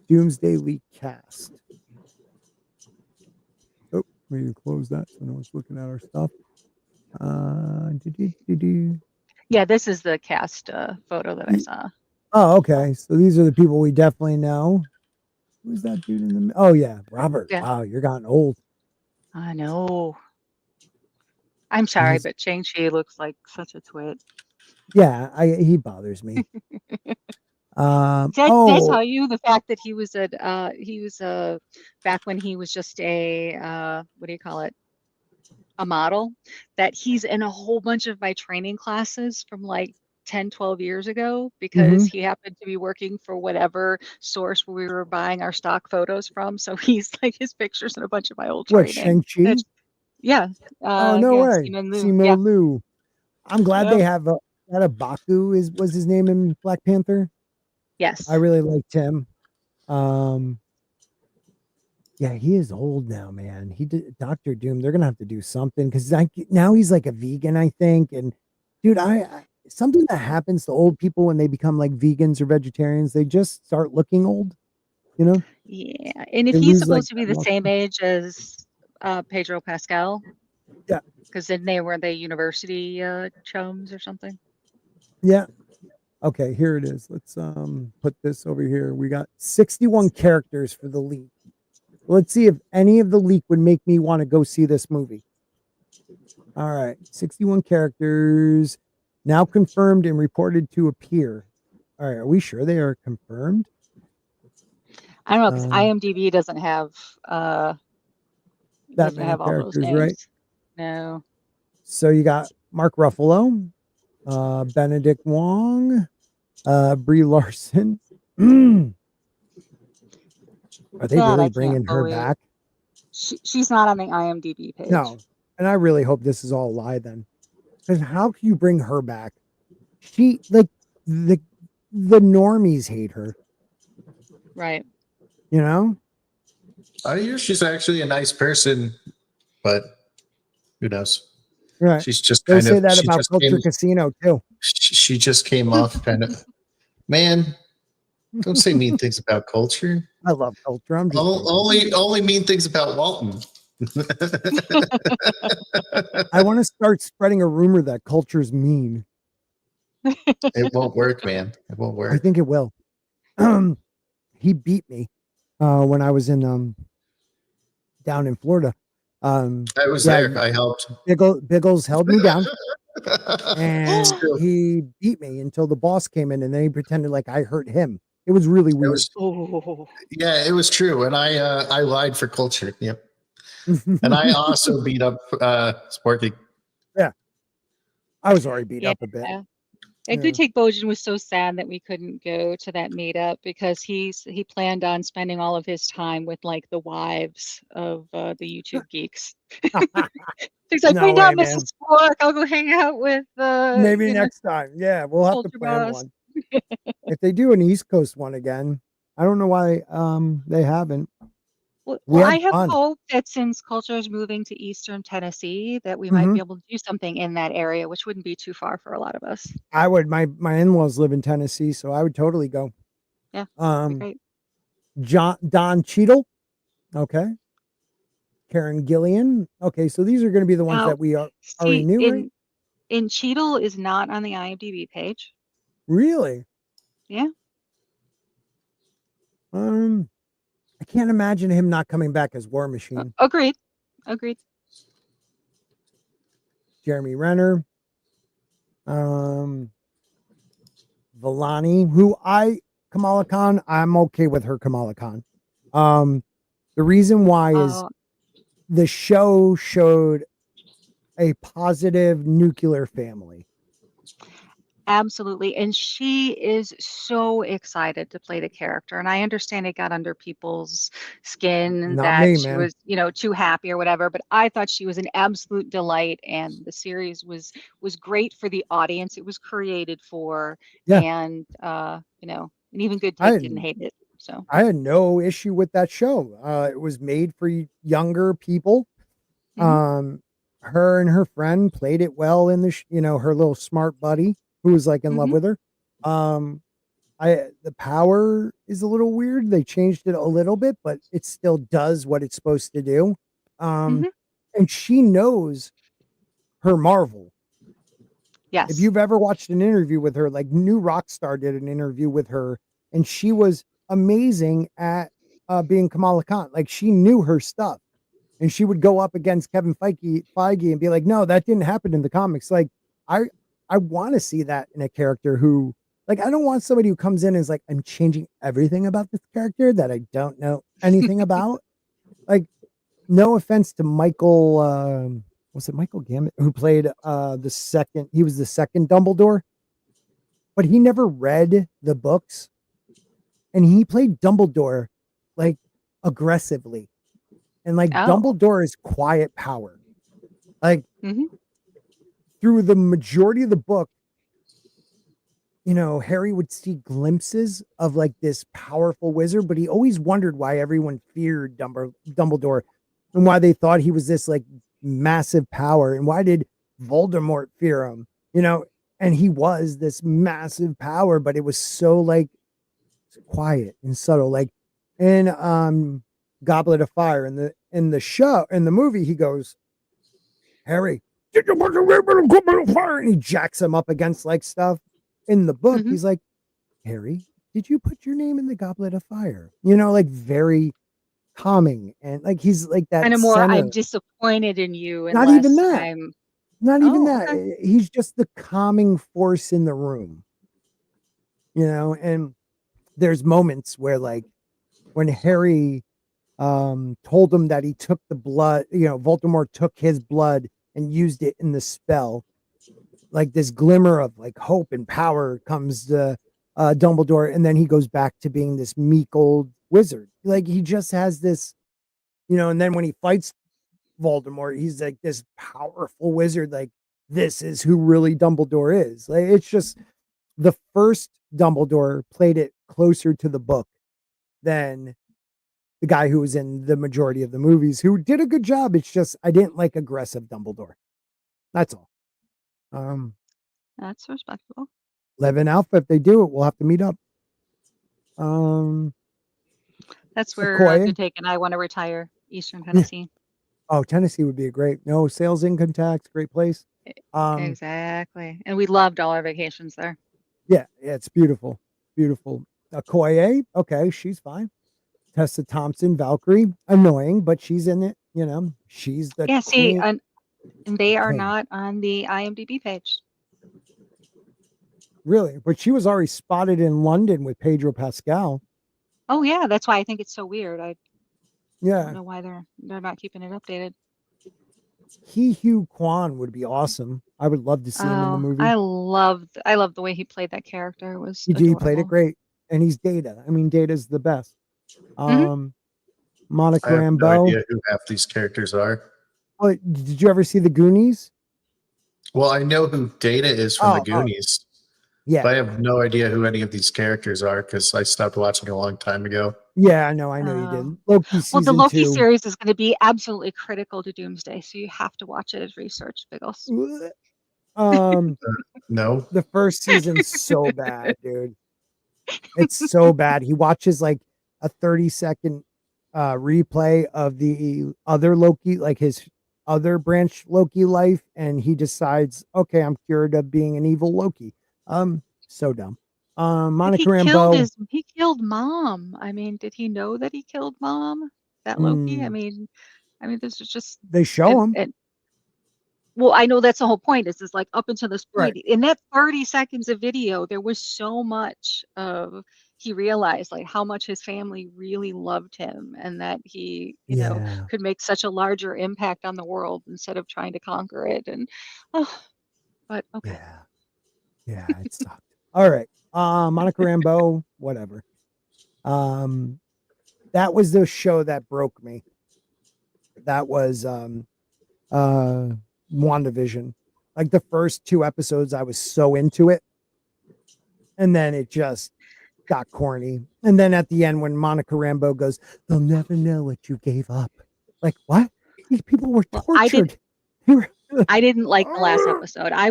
Doomsday League cast. Oh, we can close that so no one's looking at our stuff. Yeah, this is the cast photo that I saw. Oh, okay. So these are the people we definitely know. Who's that dude in the? Oh yeah, Robert. Yeah. Wow, you're gotten old. I know. I'm sorry, but Shang-Chi looks like such a twit. Yeah, he bothers me. Did I tell you the fact that he was back when he was just a what do you call it? A model, that he's in a whole bunch of my training classes from like 10, 12 years ago because he happened to be working for whatever source where we were buying our stock photos from. So he's like his pictures in a bunch of my old What, training. Shang-Chi? Yeah. Oh, no Yeah, way. Simu Liu. Simu Yeah. Liu. I'm glad Yep. they have that Baku was his name in Black Panther. Yes. I really liked him. Yeah, he is old now, man. He did Doctor Doom. They're gonna have to do something because now he's like a vegan, I think. And dude, I something that happens to old people when they become like vegans or vegetarians, they just start looking old, you know? Yeah. And if They he's lose like supposed to be the that same age as Pedro Pascal, yeah, because then they were the university chums or something. yeah. Okay, here it is. Let's put this over here. We got 61 characters for the leak. Let's see if any of the leak would make me want to go see this movie. All right, 61 characters now confirmed and reported to appear. All right, are we sure they are confirmed? I don't know because IMDb doesn't have that many all those characters, names. right? No. So you got Mark Ruffalo, Benedict Wong, Brie Larson. Are they That really I bringing can't her believe. back? She's not on the IMDb page. No, and I really hope this is all a lie then, because how can you bring her back? She like the normies hate her, right? You know. I hear she's actually a nice person, but who knows? Right. She's just They kind say of. that about Culture Casino too. She just came off kind of. Man, don't say mean things about Culture. I love Culture. I'm just only mean things about Walton. I want to start spreading a rumor that Culture's mean. It won't work, man. It won't work. I think it will. He beat me when I was in down in Florida. I was there. I helped. Biggles held me down, and he beat me until the boss came in, and then he pretended like I hurt him. It was really weird. Yeah, it was true, and I lied for Culture. Yep, and I also beat up Sparky. Yeah, I was already beat up a bit. I do take Bojan was so sad that we couldn't go to that meetup because he planned on spending all of his time with like the wives of the YouTube geeks. He's like, we know Mrs. Spork. I'll go hang out with maybe next time. Yeah, we'll have to plan one. If they do an East Coast one again, I don't know why they haven't. Well, I have hope that since Culture is moving to Eastern Tennessee, that we might be able to do something in that area, which wouldn't be too far for a lot of us. I would. My in-laws live in Tennessee, so I would totally go. Yeah. Great. Don Cheadle. Okay. Karen Gillian. Okay, so these are going to be the ones that we already knew, right? And Cheadle is not on the IMDb page. Really? Yeah. I can't imagine him not coming back as War Machine. Agreed. Jeremy Renner. Villani, Kamala Khan, I'm okay with her Kamala Khan. The reason why is the show showed a positive nuclear family. Absolutely. And she is so excited to play the character. And I understand it got under people's skin and Not that me, she man. was, too happy or whatever, but I thought she was an absolute delight and the series was great for the audience it was created for. Yeah, And and even Good I Take didn't had hate it. So I had no issue with that show. It was made for younger people. mhm, Um, her and her friend played it well in her little smart buddy who was like in love mhm, with her. Um, the power is a little weird. They changed it a little bit, but it still does what it's supposed to do. Um, mhm. and she knows her Marvel. If Yes. you've ever watched an interview with her, like New Rockstar did an interview with her, and she was amazing at being Kamala Khan. Like she knew her stuff, and she would go up against Kevin Feige and be like, "No, that didn't happen in the comics." Like I, I want to see that in a character who, like, I don't want somebody who comes in and is like, "I'm changing everything about this character that I don't know anything about." Like, no offense to Michael, was it Michael Gambit who played the second? He was the second Dumbledore, but he never read the books, and he played Dumbledore like aggressively, and like Oh. Dumbledore is quiet power. Like Mhm, through the majority of the book, Harry would see glimpses of like this powerful wizard, but he always wondered why everyone feared Dumbledore and why they thought he was this like massive power and why did Voldemort fear him, and he was this massive power, but it was so like quiet and subtle. Like in Goblet of Fire in the movie, he goes, Harry, did you put your name in a Goblet of Fire? And he jacks him up against like stuff. In the book, mhm. he's like, Harry, did you put your name in the Goblet of Fire? Like very calming and like he's like that Kinda more, "I'm center. disappointed in you," and Not even less, that. "I'm." Not even Oh, that. okay. He's just the calming force in the room, and there's moments where like when Harry told him that he took the blood, Voldemort took his blood and used it in the spell, like this glimmer of like hope and power comes to Dumbledore, and then he goes back to being this meek old wizard. Like he just has this, and then when he fights Voldemort, he's like this powerful wizard. Like this is who really Dumbledore is. Like it's just the first Dumbledore played it closer to the book than the guy who was in the majority of the movies, who did a good job. It's just I didn't like aggressive Dumbledore. That's all. Um, That's respectable. Levin Alpha, if they do it, we'll have to meet up. Um, That's where, Okoye. Good Take and I wanna retire, Eastern Tennessee. Oh, Tennessee would be a great. No sales income tax, great place. E Um, exactly, and we loved all our vacations there. yeah, it's beautiful, beautiful. Okoye, okay, she's fine. Tessa Thompson, Valkyrie, annoying, but she's in it. She's the Yeah, see, queen. and they are Queen, not on the IMDb page. really. But she was already spotted in London with Pedro Pascal. Oh, yeah, that's why I think it's so weird. I don't Yeah, know why they're not keeping it updated. Hugh Kwan would be awesome. I would love to see him in the Oh, movie. I loved the way he played that character. It was He played it adorable. great, and he's Data. I mean, Data's the best. Mhm. Um, Monica I have no Rambeau. idea who half these characters are. Oh, did you ever see the Goonies? Well, I know who Data is from the Oh, Goonies, yeah, but I have no idea who any of these characters are because I stopped watching a long time ago. yeah. I know you Oh. did. Loki Well, the season Loki two. series is gonna be absolutely critical to Doomsday, so you have to watch it as research, Biggles. Um, No, the first season's so bad, dude. It's so bad. He watches like a 30-second replay of the other Loki, like his other branch Loki life, and he decides, okay, I'm cured of being an evil Loki. So dumb. But Monica Rambeau. he killed mom. I mean, did he know that he killed mom? That Loki? mm, I mean, this is just they show him. and well, I know that's the whole point. Is like up until this Right. point, in that 30 seconds of video, there was so much of he realized like how much his family really loved him and that he, Yeah. could make such a larger impact on the world instead of trying to conquer it. And oh, but okay. Yeah. Yeah, it sucked. All right. Monica Rambeau, whatever. Um, that was the show that broke me. That was uh WandaVision. Like the first 2 episodes, I was so into it, and then it just got corny. And then at the end, when Monica Rambeau goes, "They'll never know what you gave up." Like what? These people were Well, tortured. They were, I didn't like the last episode. I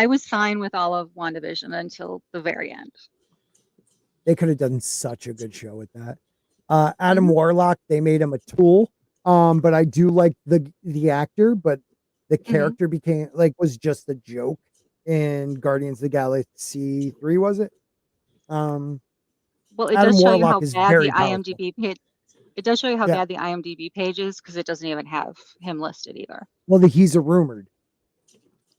was fine with all of WandaVision until the very end. they could have done such a good show with that. Adam Mhm, Warlock, they made him a tool. But I do like the actor, but the mhm. character became like was just a joke in Guardians of the Galaxy 3, was it? Um, Well, it Adam does show you Warlock how is bad the very powerful. IMDb page. It does show you how Yeah. bad the IMDb page is because it doesn't even have him listed either. Well, he's a rumored.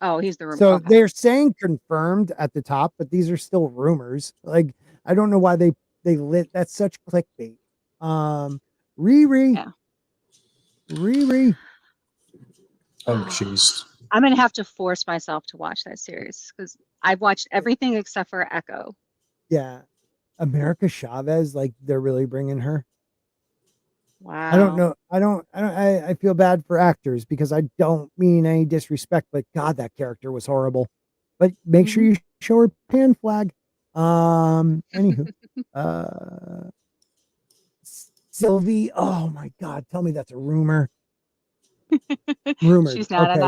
Oh, he's the room. So Okay. they're saying confirmed at the top, but these are still rumors. Like I don't know why they lit that's such clickbait. Um, Riri, Yeah. Riri. Oh, jeez. I'm gonna have to force myself to watch that series because I've watched everything except for Echo. Yeah, America Chavez. Like they're really bringing her. I don't Wow. know. I feel bad for actors because I don't mean any disrespect, but God, that character was horrible. But make sure Hmm. you show her pan flag. Anywho, uh, Sylvie. Oh my God, tell me that's a rumor. Rumored. Okay,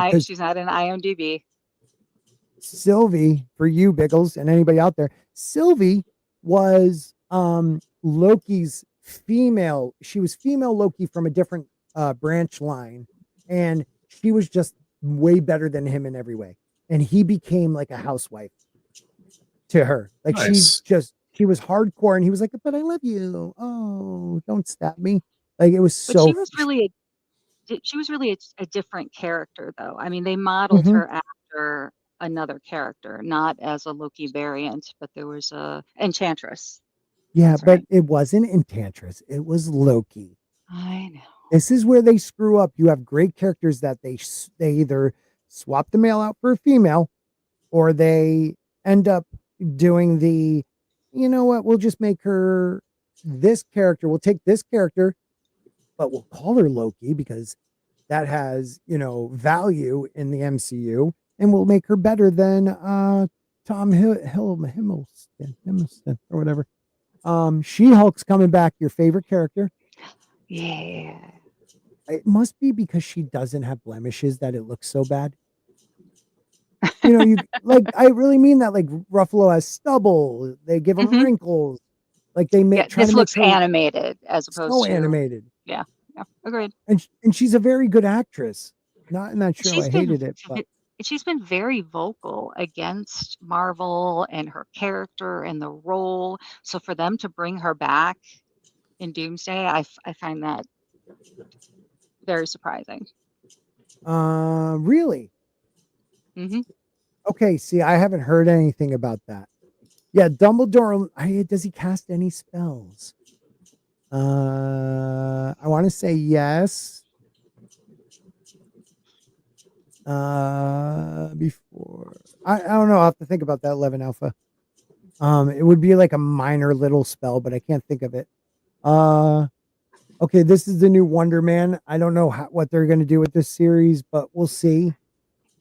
because She's not an IMDb. Sylvie, for you Biggles and anybody out there, Sylvie was Loki's female. She was female Loki from a different branch line, and she was just way better than him in every way. And he became like a housewife to her. Like Nice. she was hardcore, and he was like, "But I love you. Oh, don't stab me." Like it was But so. she was really a different character though. I mean, they modeled Mhm. her after another character, not as a Loki variant, but there was a Enchantress. Yeah, That's but right. it wasn't Enchantress. It was Loki. I know. This is where they screw up. You have great characters that they either swap the male out for a female, or they end up doing the, you know what? We'll just make her this character. We'll take this character, but we'll call her Loki because that has value in the MCU, and we'll make her better than Tom Hiddleston or whatever. She Hulk's coming back. Your favorite character? Yeah. It must be because she doesn't have blemishes that it looks so bad. You like I really mean that. Like Ruffalo has stubble, they give him Hmm. wrinkles. Like they Yeah, try to this make looks her animated as so opposed to, animated. yeah, yeah, agreed. And she's a very good actress. Not in that show. She's I been hated it, but she's been very vocal against Marvel and her character and the role. So for them to bring her back in Doomsday, I find that very surprising. really? Hmm. Okay, see, I haven't heard anything about that. Yeah, Dumbledore, does he cast any spells? I want to say yes. Before I don't know. I'll have to think about that 11 alpha. It would be like a minor little spell, but I can't think of it. Uh, okay, this is the new Wonder Man. I don't know what they're going to do with this series, but we'll see.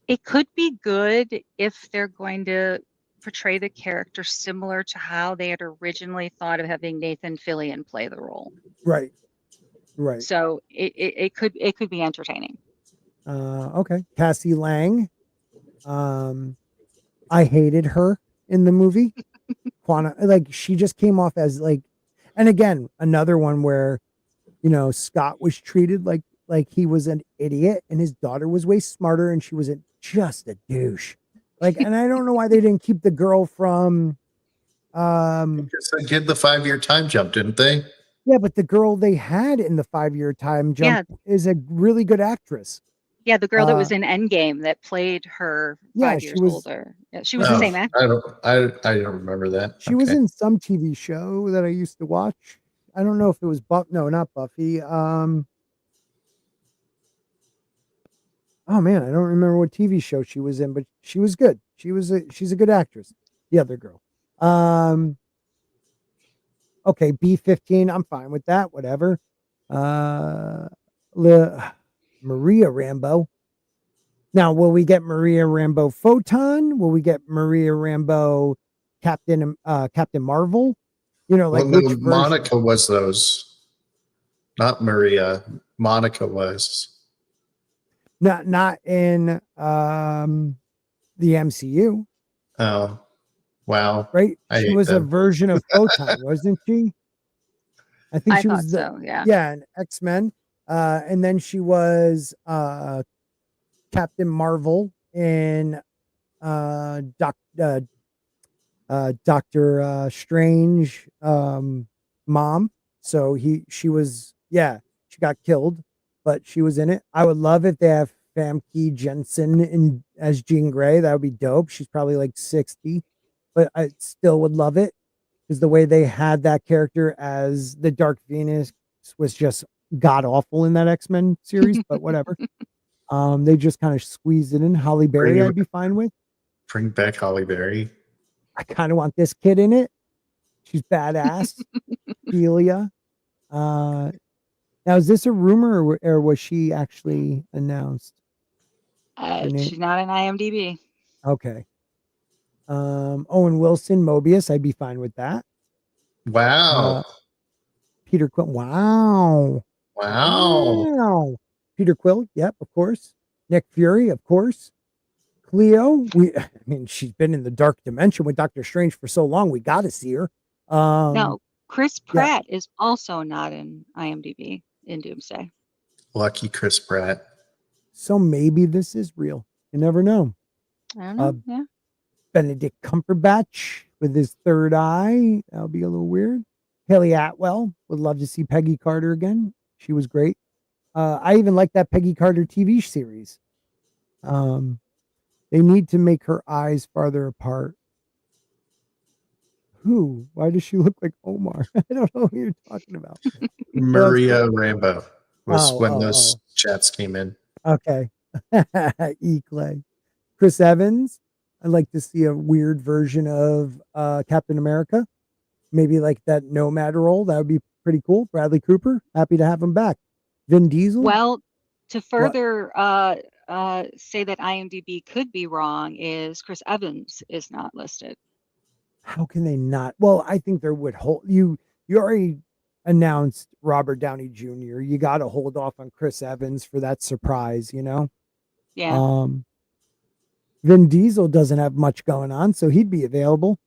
It could be good if they're going to portray the character similar to how they had originally thought of having Nathan Fillion play the role. Right, right. So it could be entertaining. Okay, Cassie Lang. Um, I hated her in the movie. Like she just came off as like, and again, another one where Scott was treated like he was an idiot, and his daughter was way smarter, and she was just a douche. Like, and I don't know why they didn't keep the girl from. Because they did the 5-year time jump, didn't they? Yeah, but the girl they had in the 5-year time jump Yeah, is a really good actress. yeah, the girl that Uh, was in Endgame that played her yeah, 5 years older. Yeah, she was the mhm. same Oh, actor. I don't remember that. She was Okay. in some TV show that I used to watch. I don't know if it was No, not Buffy. Oh man, I don't remember what TV show she was in, but she was good. She's a good actress. the other girl. Okay, B-15. I'm fine with that. Whatever. Uh, Maria Rambo. Now, will we get Maria Rambo Photon? Will we get Maria Rambo Captain Marvel? You know, Well, like no, which version? Monica was those, not Maria. Monica was. Not in the MCU, Oh, wow. right? I She hate was a them. version of Photon, wasn't she? I think I she thought was the so. Yeah. yeah, in X-Men. And then she was Captain Marvel in Doctor Strange mom. So she was she got killed, but she was in it. I would love if they have Famke Jensen in as Jean Grey. That would be dope. She's probably like 60, but I still would love it because the way they had that character as the Dark Phoenix was just god awful in that X-Men series, but whatever. They just kind of squeezed it in. Holly Berry, Bring, I'd be fine with. bring back Holly Berry. I kind of want this kid in it. She's badass. Celia. Uh, Now, is this a rumor or was she actually announced? Her name. She's not in IMDb. Okay. Owen Wilson, Mobius. I'd be fine with that. Wow. Peter Quill. Wow. Wow. Wow. Peter Quill. Yep, of course. Nick Fury, of course. Cleo. I mean, she's been in the dark dimension with Doctor Strange for so long. We got to see her. No, Chris Yeah. Pratt is also not in IMDb in Doomsday. Lucky Chris Pratt. So maybe this is real. You never know. I don't know. Yeah. Benedict Cumberbatch with his third eye. That'll be a little weird. Haley Atwell. Would love to see Peggy Carter again. She was great. I even like that Peggy Carter TV series. They need to make her eyes farther apart. Who? Why does she look like Omar? I don't know who you're talking about. Maria Rambo was when those Oh. chats came in. Okay. E. Clay. Chris Evans. I'd like to see a weird version of Captain America. Maybe like that Nomad role. That would be pretty cool. Bradley Cooper. Happy to have him back. Vin Diesel. Well, to What? further say that IMDb could be wrong is Chris Evans is not listed. How can they not? Well, I think there would hold you. You already announced Robert Downey Jr. You got to hold off on Chris Evans for that surprise, you know? Yeah. Vin Diesel doesn't have much going on, so he'd be available.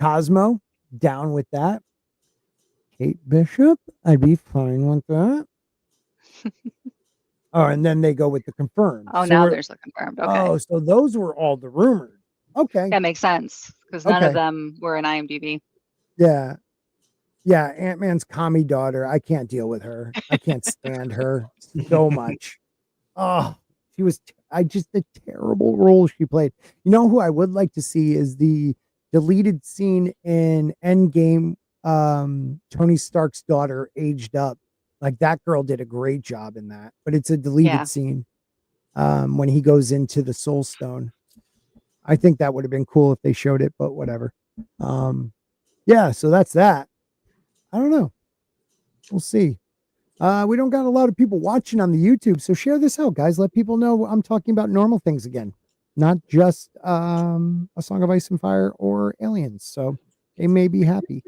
Cosmo, down with that. Kate Bishop, I'd be fine with that. Oh, and then they go with the confirmed. Oh, So now there's the confirmed. Okay. Oh, so those were all the rumored. Okay. That makes sense because none of Okay. them were in IMDb. Yeah. Yeah. Ant-Man's commie daughter. I can't deal with her. I can't stand her so much. Oh, she was just a terrible role she played. You know who I would like to see is the deleted scene in Endgame. Tony Stark's daughter aged up. Like that girl did a great job in that, but it's a deleted scene. When he goes into the Soul Stone. I think that would have been cool if they showed it, but whatever. Yeah, so that's that. I don't know. We'll see. We don't got a lot of people watching on the YouTube, so share this out, guys. Let people know I'm talking about normal things again, not just A Song of Ice and Fire or Aliens. So they may be happy.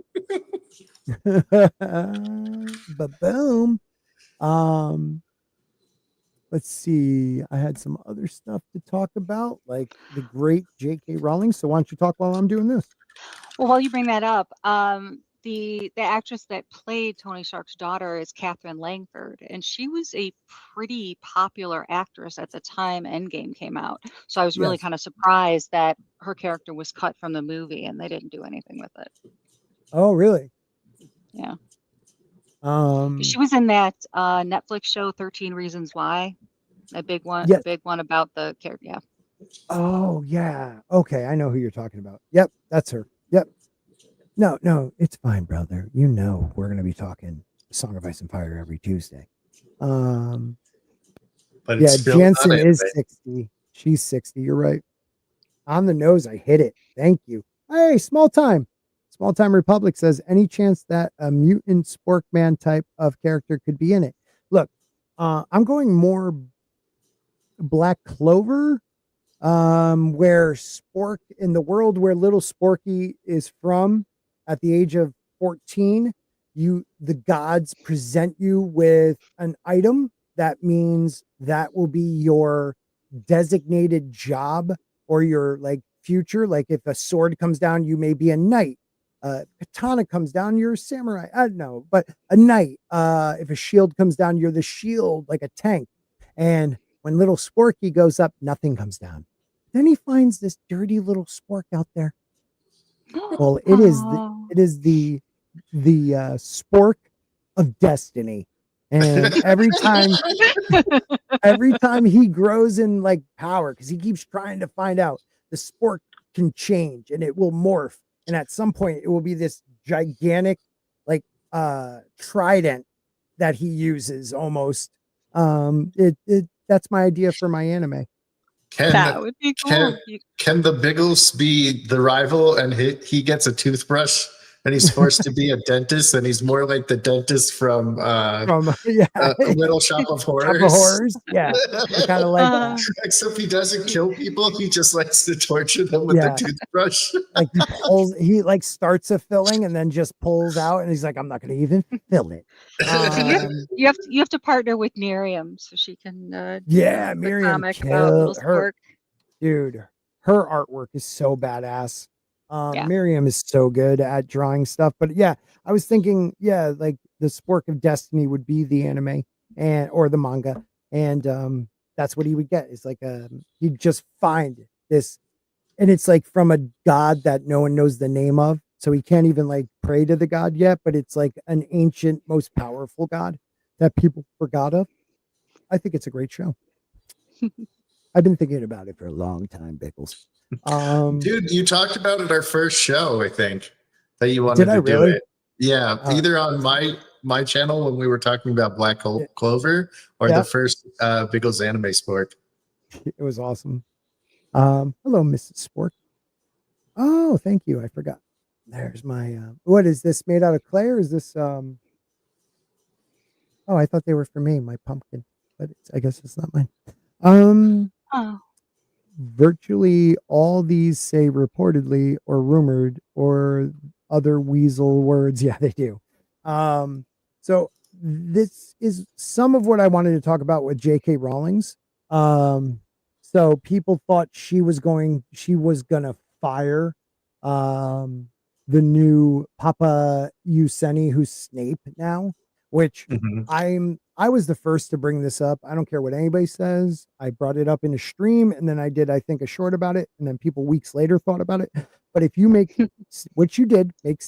But boom. Let's see. I had some other stuff to talk about, like the great J.K. Rowling. So why don't you talk while I'm doing this? Well, while you bring that up, the actress that played Tony Stark's daughter is Catherine Langford, and she was a pretty popular actress at the time Endgame came out. So I was really kind of surprised that her character was cut from the movie and they didn't do anything with it. Oh, really? Yeah. She was in that Netflix show 13 Reasons Why. A big one, yes. a big one about the character. Yeah. Oh, yeah. Okay, I know who you're talking about. Yep, that's her. Yep. No, it's fine, brother. You know we're gonna be talking Song of Ice and Fire every Tuesday. But yeah, it's still Jensen not is anime. 60. She's 60. You're right. On the nose, I hit it. Thank you. Hey, small time. Small time Republic says any chance that a mutant Sporkman type of character could be in it. Look, I'm going more Black Clover, where Spork in the world where little Sporky is from at the age of 14, the gods present you with an item that means that will be your designated job or your like future. Like if a sword comes down, you may be a knight. Katana comes down, you're a samurai. I don't know, but a knight. If a shield comes down, you're the shield, like a tank. And when little Sporky goes up, nothing comes down. Then he finds this dirty little spork out there. Well, Oh. it is the spork of destiny. And every time he grows in like power, because he keeps trying to find out, the spork can change and it will morph. And at some point it will be this gigantic like trident that he uses almost. That's my idea for my anime. That would be Can cool. can the Biggles be the rival and he gets a toothbrush and he's forced to be a dentist and he's more like the dentist from From Little Shop of Shop of Horrors. Horrors. Yeah, I kind of like that. Except he doesn't kill people; he just likes to torture them with the toothbrush. Like he like starts a filling and then just pulls out, and he's like, "I'm not going to even fill it." So you have to partner with Miriam so she can Yeah, the Miriam comic about little killed her. Spork. Dude, her artwork is so badass. Yeah. Miriam is so good at drawing stuff. But yeah, I was thinking, yeah, like the Spork of Destiny would be the anime or the manga. And that's what he would get. It's like he'd just find this, and it's like from a god that no one knows the name of. So he can't even like pray to the god yet, but it's like an ancient, most powerful god that people forgot of. I think it's a great show. I've been thinking about it for a long time, Bickles. Dude, you talked about it our first show, I think, that you wanted to do it. Yeah, either on my channel when we were talking about Black Clover or the first Biggles anime sport. It was awesome. Hello, Mrs. Spork. Oh, thank you. I forgot. There's my what is this made out of clay or is this oh, I thought they were for me, my pumpkin, but I guess it's not mine. Virtually all these say reportedly or rumored or other weasel words. Yeah, they do. So this is some of what I wanted to talk about with J.K. Rowling's. So people thought she was gonna fire the new Papa Useni, who's Snape now, which I was the first to bring this up. I don't care what anybody says. I brought it up in a stream and then I did, I think, a short about it. And then people weeks later thought about it. But if you make what you did, make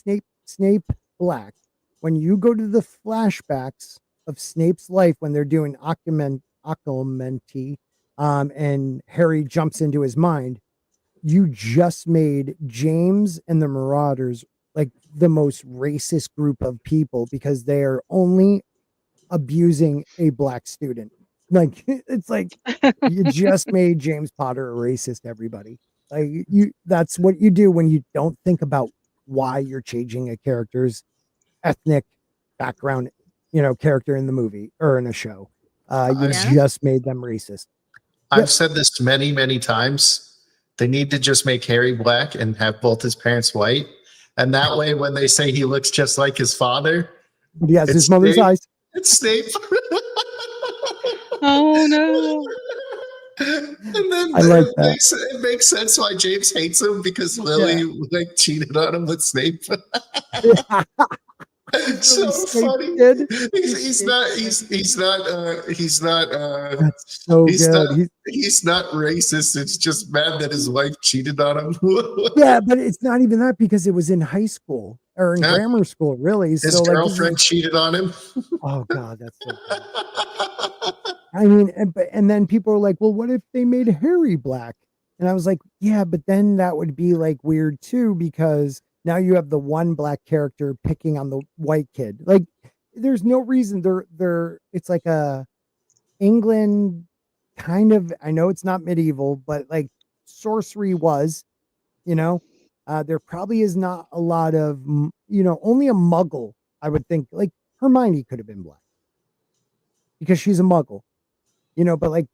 Snape black, when you go to the flashbacks of Snape's life, when they're doing Occlumency, and Harry jumps into his mind, you just made James and the Marauders like the most racist group of people because they are only abusing a black student. Like it's like you just made James Potter a racist, everybody. Like that's what you do when you don't think about why you're changing a character's ethnic background, character in the movie or in a show. You just made them racist. I've said this many, many times. They need to just make Harry black and have both his parents white. And that way, when they say he looks just like his father, he has his mother's eyes. It's Snape. Oh no. And then I like that. It makes sense why James hates him because Lily like cheated on him with Snape. So funny. He's not that's so he's good. He's not racist. It's just mad that his wife cheated on him. Yeah, but it's not even that because it was in high school or in grammar school, really. His girlfriend cheated on him. Oh God, that's so funny. I mean, and then people are like, well, what if they made Harry black? And I was like, yeah, but then that would be like weird too, because now you have the one black character picking on the white kid. Like, there's no reason it's like a England kind of, I know it's not medieval, but like sorcery was, there probably is not a lot of, only a muggle, I would think. Like Hermione could have been black because she's a muggle, but like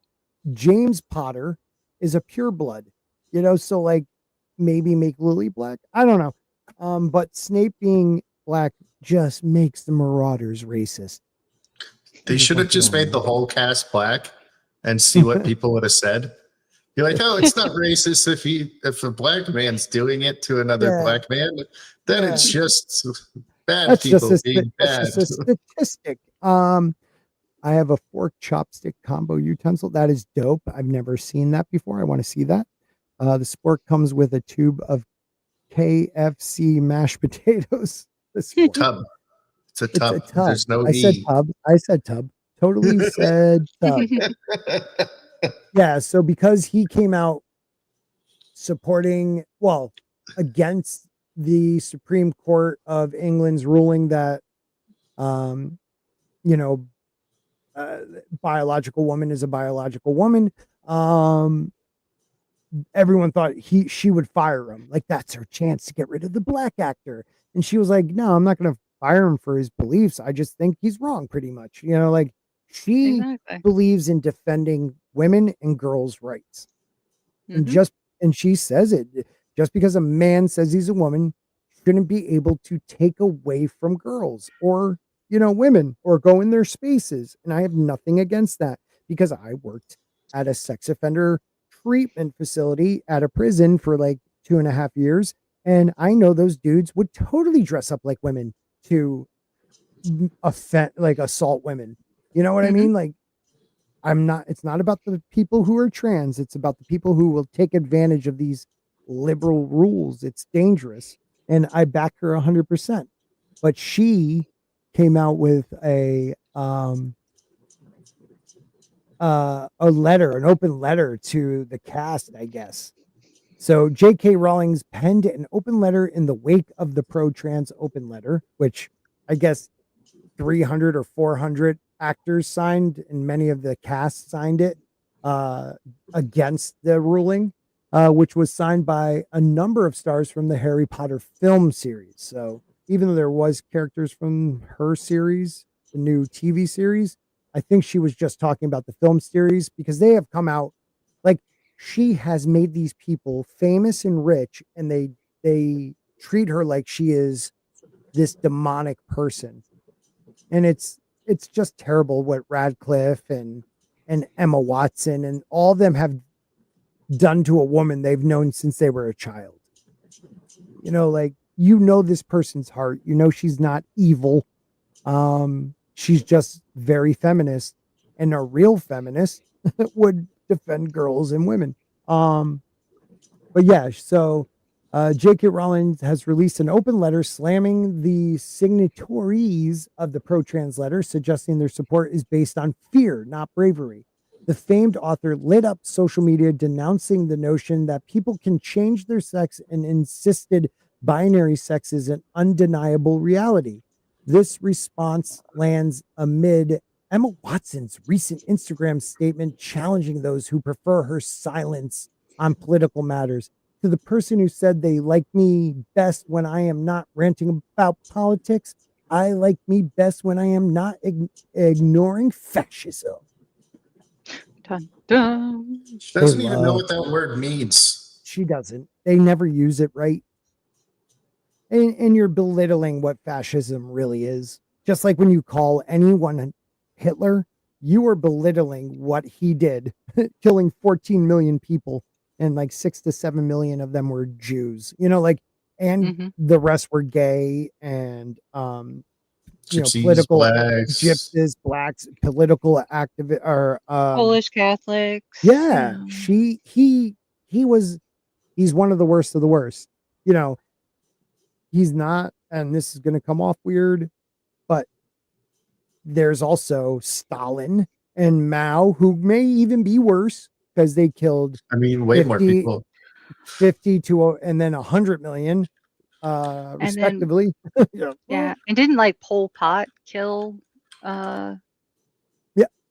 James Potter is a pureblood, so like maybe make Lily black. I don't know. But Snape being black just makes the Marauders racist. They should have just made the whole cast black and see what people would have said. You're like, oh, it's not racist if a black man's doing it to another black man. Then it's just bad that's people just being bad. That's just a statistic. I have a fork chopstick combo utensil. That is dope. I've never seen that before. I want to see that. The spork comes with a tube of KFC mashed potatoes. Tub. It's a tub. It's a tub. There's no I said tub. Totally said tub. Yeah. So because he came out against the Supreme Court of England's ruling that, biological woman is a biological woman. Everyone thought she would fire him. Like that's her chance to get rid of the black actor. And she was like, no, I'm not going to fire him for his beliefs. I just think he's wrong pretty much. Like she believes in defending women and girls' rights. Mm-hmm. And she says it, just because a man says he's a woman shouldn't be able to take away from girls or, women or go in their spaces. And I have nothing against that because I worked at a sex offender treatment facility at a prison for like 2.5 years. And I know those dudes would totally dress up like women to assault women. You know what I mean? Like it's not about the people who are trans. It's about the people who will take advantage of these liberal rules. It's dangerous. And I back her 100%. But she came out with a letter, an open letter to the cast, I guess. So J.K. Rowling's penned an open letter in the wake of the pro-trans open letter, which I guess 300 or 400 actors signed, and many of the cast signed it against the ruling, which was signed by a number of stars from the Harry Potter film series. So even though there was characters from her series, the new TV series, I think she was just talking about the film series because they have come out, like she has made these people famous and rich, and they treat her like she is this demonic person. And it's just terrible what Radcliffe and Emma Watson and all of them have done to a woman they've known since they were a child. This person's heart, she's not evil. She's just very feminist, and a real feminist would defend girls and women. But yeah, so J.K. Rowling has released an open letter slamming the signatories of the pro-trans letter, suggesting their support is based on fear, not bravery. The famed author lit up social media denouncing the notion that people can change their sex and insisted binary sex is an undeniable reality. This response lands amid Emma Watson's recent Instagram statement challenging those who prefer her silence on political matters. To the person who said they like me best when I am not ranting about politics, I like me best when I am not ignoring fascism. Dun, dun. She doesn't even know what that word means. She doesn't. They never use it right. And you're belittling what fascism really is. Just like when you call anyone Hitler, you are belittling what he did, killing 14 million people, and like 6 to 7 million of them were Jews, and the rest were gay and, Gypsies, political blacks. gypsies, blacks, political activists, or Polish Catholics. Yeah, he's one of the worst of the worst. He's not, and this is going to come off weird, but there's also Stalin and Mao, who may even be worse because they killed, way more people, 50 to, and then 100 million, respectively. Yeah. And didn't Pol Pot kill, a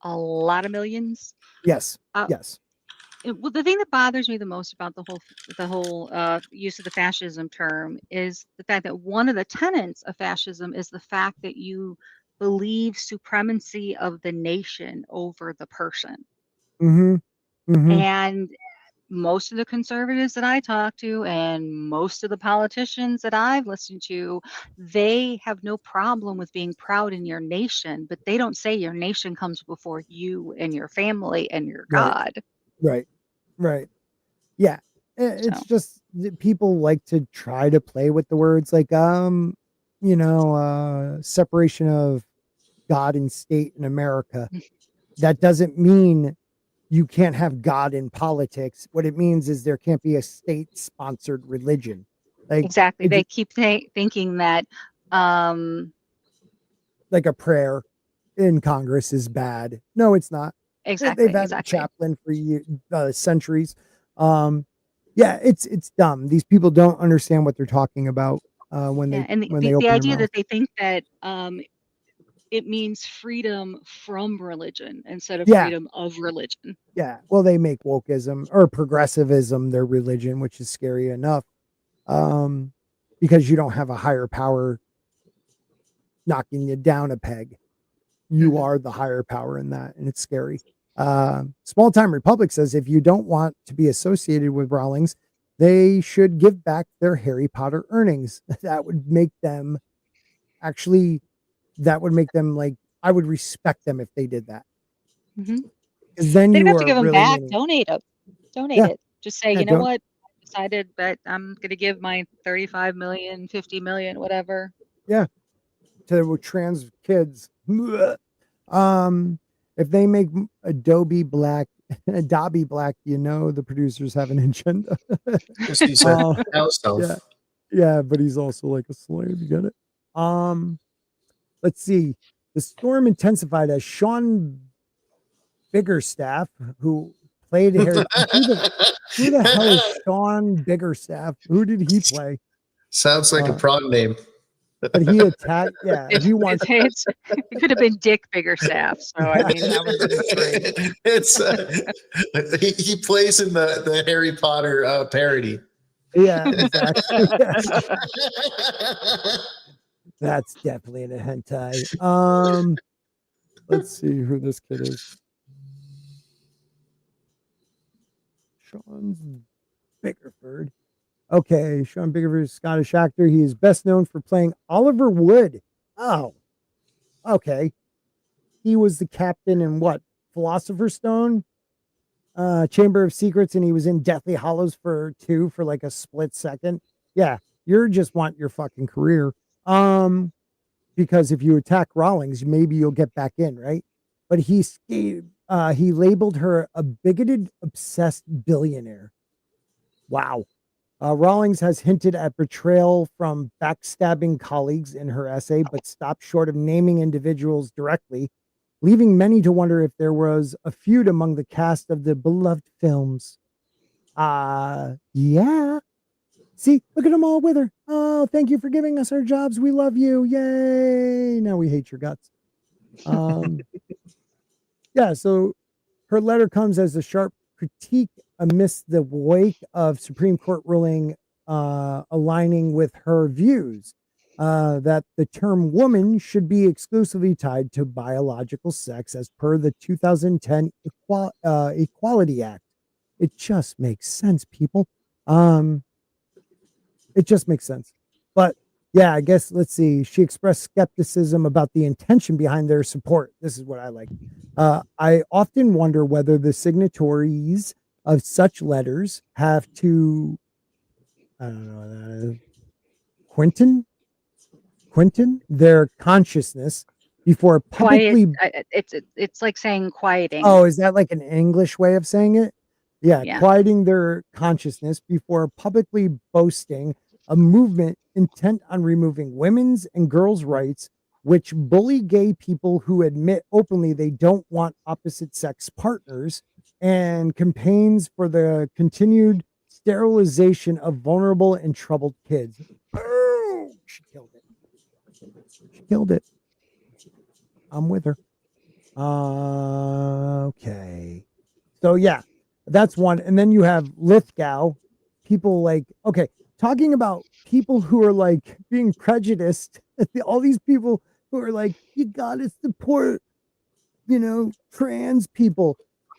lot of millions? Yes. Yes. Well, the thing that bothers me the most about the whole use of the fascism term is the fact that one of the tenets of fascism is the fact that you believe supremacy of the nation over the person. Mm-hmm. Mm-hmm. And most of the conservatives that I talk to and most of the politicians that I've listened to, they have no problem with being proud in your nation, but they don't say your nation comes before you and your family and your Right. God. Right. Right. Yeah. So It's just that people like to try to play with the words like, separation of God and state in America. That doesn't mean you can't have God in politics. What it means is there can't be a state sponsored religion. Like exactly. it's They keep thinking that um like a prayer in Congress is bad. No, it's not. They've had a exactly. chaplain for centuries. Um, yeah, it's dumb. These people don't understand what they're talking about when Yeah, they and when they the open their idea mouth. that they think that it means freedom from religion instead of Yeah, freedom of religion. yeah. Well, they make wokeism or progressivism their religion, which is scary enough. Um, because you don't have a higher power knocking you down a peg. You Hmm. are the higher power in that, and it's scary. Small Time Republic says if you don't want to be associated with Rawlings, they should give back their Harry Potter earnings. That would make them actually. That would make them like I would respect them if they did that Hmm. because then They don't you have to are give them really back. meaning. Donate them. Donate Yeah, it. Just say, yeah. you know Don't what? I decided that I'm going to give my 35 million, 50 million, whatever. yeah to trans kids. Um, if they make Adobe black, Adobe black, the producers have an agenda. Because he's a uh, house yeah, elf. yeah, but he's also like a slave. You get it? Um, let's see. The storm intensified as Sean Biggerstaff, who played Harry. Who the hell is Sean Biggerstaff? Who did he play? Sounds like a prawn name. But he attacked. Yeah, It, he wants. it could have been Dick Biggerstaff. So, I mean, that would have been great. It's he plays in the Harry Potter parody. Yeah, exactly. That's definitely in a hentai. Let's see who this kid is. Sean's Bickerford. Okay, Sean Bickerford is a Scottish actor. He is best known for playing Oliver Wood. Oh, okay. He was the captain in what? Philosopher's Stone, Chamber of Secrets, and he was in Deathly Hollows for like a split second. Yeah, you just want your fucking career. Because if you attack Rawlings, maybe you'll get back in, right? But he labeled her a bigoted, obsessed billionaire. Wow. Rawlings has hinted at betrayal from backstabbing colleagues in her essay, but stopped short of naming individuals directly, leaving many to wonder if there was a feud among the cast of the beloved films. Yeah. See, look at them all with her. Oh, thank you for giving us our jobs. We love you. Yay. Now we hate your guts. Um, yeah, so her letter comes as a sharp critique amidst the wake of Supreme Court ruling aligning with her views that the term woman should be exclusively tied to biological sex as per the 2010 Equality Act. It just makes sense, people. Um, it just makes sense. But yeah, I guess let's see. She expressed skepticism about the intention behind their support. This is what I like. I often wonder whether the signatories of such letters have to, I don't know what that is, Quentin, their consciousness before Quiet. publicly. It's like saying quieting. Oh, is that like an English way of saying it? Yeah, Yeah. quieting their consciousness before publicly boasting a movement intent on removing women's and girls' rights, which bully gay people who admit openly they don't want opposite sex partners, and campaigns for the continued sterilization of vulnerable and troubled kids. Oh, she killed it. She killed it. I'm with her. Okay. So yeah, That's one. And then you have Lithgow, people like, okay, talking about people who are like being prejudiced, all these people who are like, you gotta support, trans people.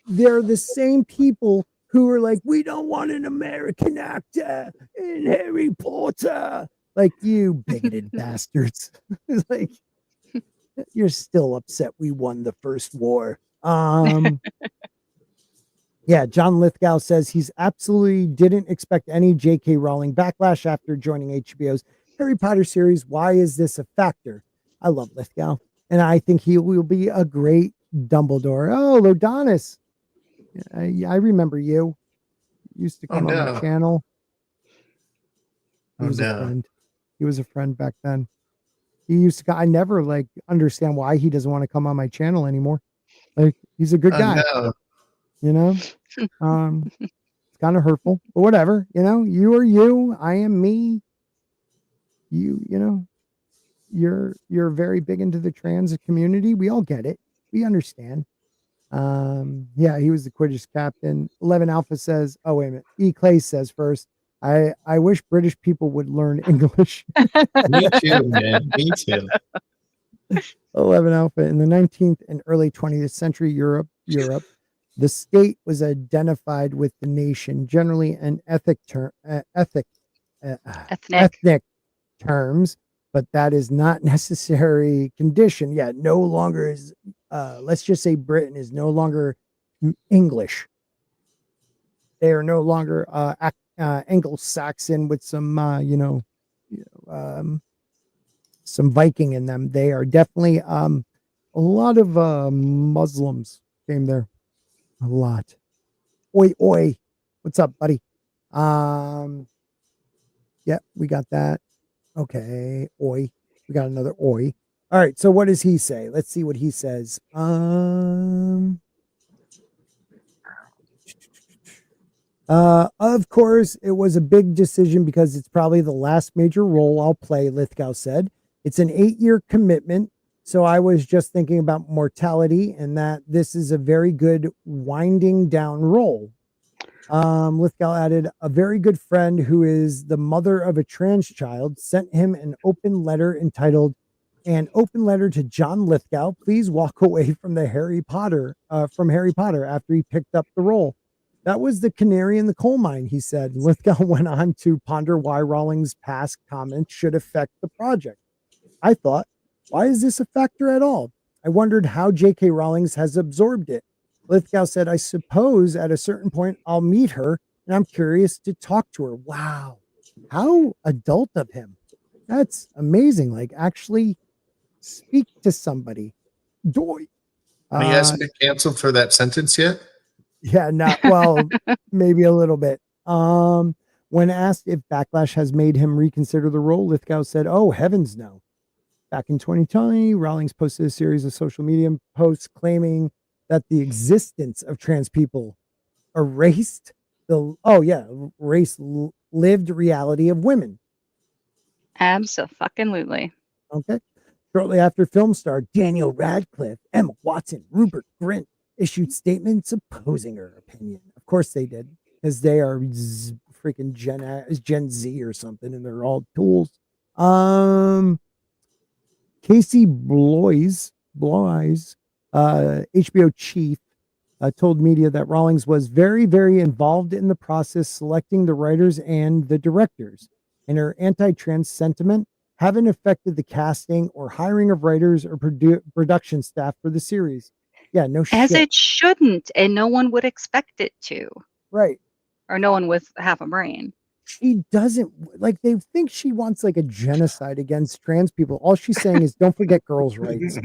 They're the same people who are like, we don't want an American actor in Harry Potter. Like, you bigoted bastards. It's like, you're still upset we won the first war. Yeah, John Lithgow says he's absolutely didn't expect any J.K. Rowling backlash after joining HBO's Harry Potter series. Why is this a factor? I love Lithgow, and I think he will be a great Dumbledore. Oh, Lodonis, I remember you. You used to come on my channel. He was a friend. He was a friend back then. He used to. I never like understand why he doesn't want to come on my channel anymore. Like, he's a good guy. You know. It's kind of hurtful, but whatever. You are you. I am me. You're very big into the trans community. We all get it. We understand. Yeah, he was the Quidditch captain. 11 Alpha says, oh, wait a minute. E. Clay says first, I wish British people would learn English. Me too, man. Me too. 11 Alpha. In the 19th and early 20th century Europe, the state was identified with the nation, generally an ethnic terms, but that is not necessary condition. Yeah, no longer is, let's just say Britain is no longer English. They are no longer Anglo-Saxon with some, some Viking in them. They are definitely a lot of Muslims came there. A lot. Oi, oi. What's up, buddy? Yeah, we got that. Okay. Oi. We got another oi. All right. So what does he say? Let's see what he says. Of course, it was a big decision because it's probably the last major role I'll play, Lithgow said. It's an 8-year commitment. So I was just thinking about mortality and that this is a very good winding down role. Lithgow added, a very good friend who is the mother of a trans child sent him an open letter entitled An Open Letter to John Lithgow. Please walk away from Harry Potter after he picked up the role. That was the canary in the coal mine, he said. Lithgow went on to ponder why Rowling's past comments should affect the project. I thought, why is this a factor at all? I wondered how J.K. Rowling has absorbed it. Lithgow said, I suppose at a certain point I'll meet her and I'm curious to talk to her. Wow. How adult of him. That's amazing. Like, actually speak to somebody. Doy. He hasn't been canceled for that sentence yet? Yeah, not well, maybe a little bit. When asked if backlash has made him reconsider the role, Lithgow said, oh, heavens no. Back in 2020, Rowling posted a series of social media posts claiming that the existence of trans people erased lived reality of women. Absolutely. Okay. Shortly after, film star Daniel Radcliffe, Emma Watson, Rupert Grint issued statements opposing her opinion. Of course they did, because they are freaking Gen Z or something, and they're all tools. Casey Bloys, HBO chief, told media that Rowling was very, very involved in the process selecting the writers and the directors, and her anti-trans sentiment haven't affected the casting or hiring of writers or production staff for the series. Yeah, no shit. As it shouldn't, and no one would expect it to. Right. Or no one with half a brain. She doesn't, like, they think she wants like a genocide against trans people. All she's saying is don't forget girls' rights.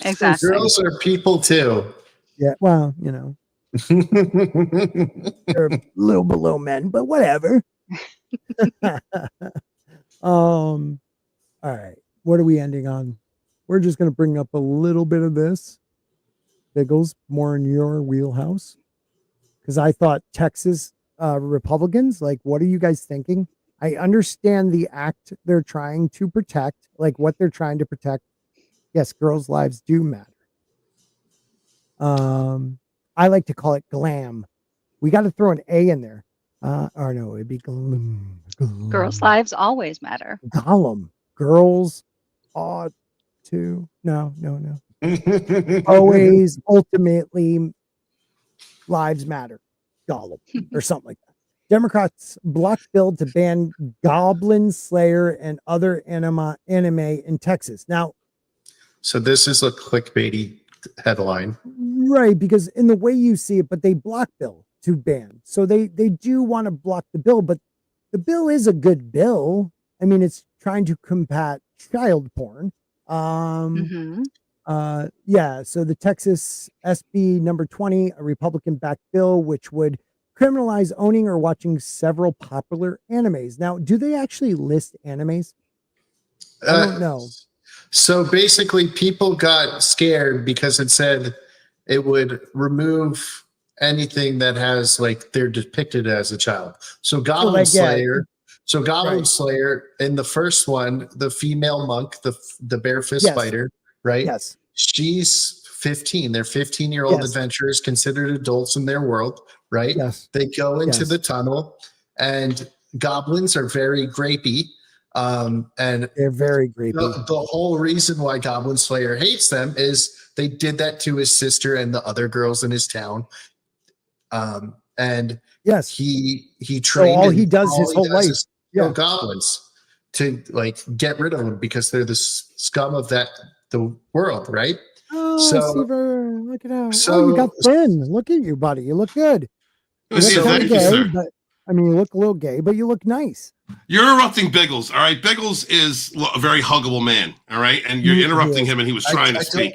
Exactly. Girls are people too. Yeah, well, they're a little below men, but whatever. All right. What are we ending on? We're just going to bring up a little bit of this. Biggles, more in your wheelhouse. Because I thought Texas Republicans, like, what are you guys thinking? I understand the act they're trying to protect, like what they're trying to protect. Yes, girls' lives do matter. I like to call it glam. We got to throw an A in there. Or no, it'd be Girls' lives always matter. Gollum. Girls ought to. No. Always, ultimately, lives matter. Gollum or something like that. Democrats blocked bill to ban Goblin Slayer and other anime in Texas. Now, so this is a clickbaity headline, right? Because in the way you see it, but they block bill to ban, so they do want to block the bill, but the bill is a good bill. I mean, it's trying to combat child porn. Yeah, so the Texas SB number 20, a Republican-backed bill, which would criminalize owning or watching several popular animes. Now, do they actually list animes? I don't know. So basically, people got scared because it said it would remove anything that has like they're depicted as a child. So Goblin Slayer. So Goblin Slayer in the first one, the female monk, the bare fist fighter, right? Yes. She's 15. They're 15-year-old adventurers considered adults in their world, right? Yes. They go into the tunnel, and goblins are very grapey. And they're very grapey. The whole reason why Goblin Slayer hates them is they did that to his sister and the other girls in his town. And he trained. So all he does his whole life, goblins to like get rid of them because they're the scum of the world, right? Oh, Seaver, look at that. So you got thin. Look at you, buddy. You look good. You look kind of gay, but I mean, you look a little gay, but you look nice. You're interrupting Biggles. All right, Biggles is a very huggable man. All right, and you're interrupting him, and he was trying to speak.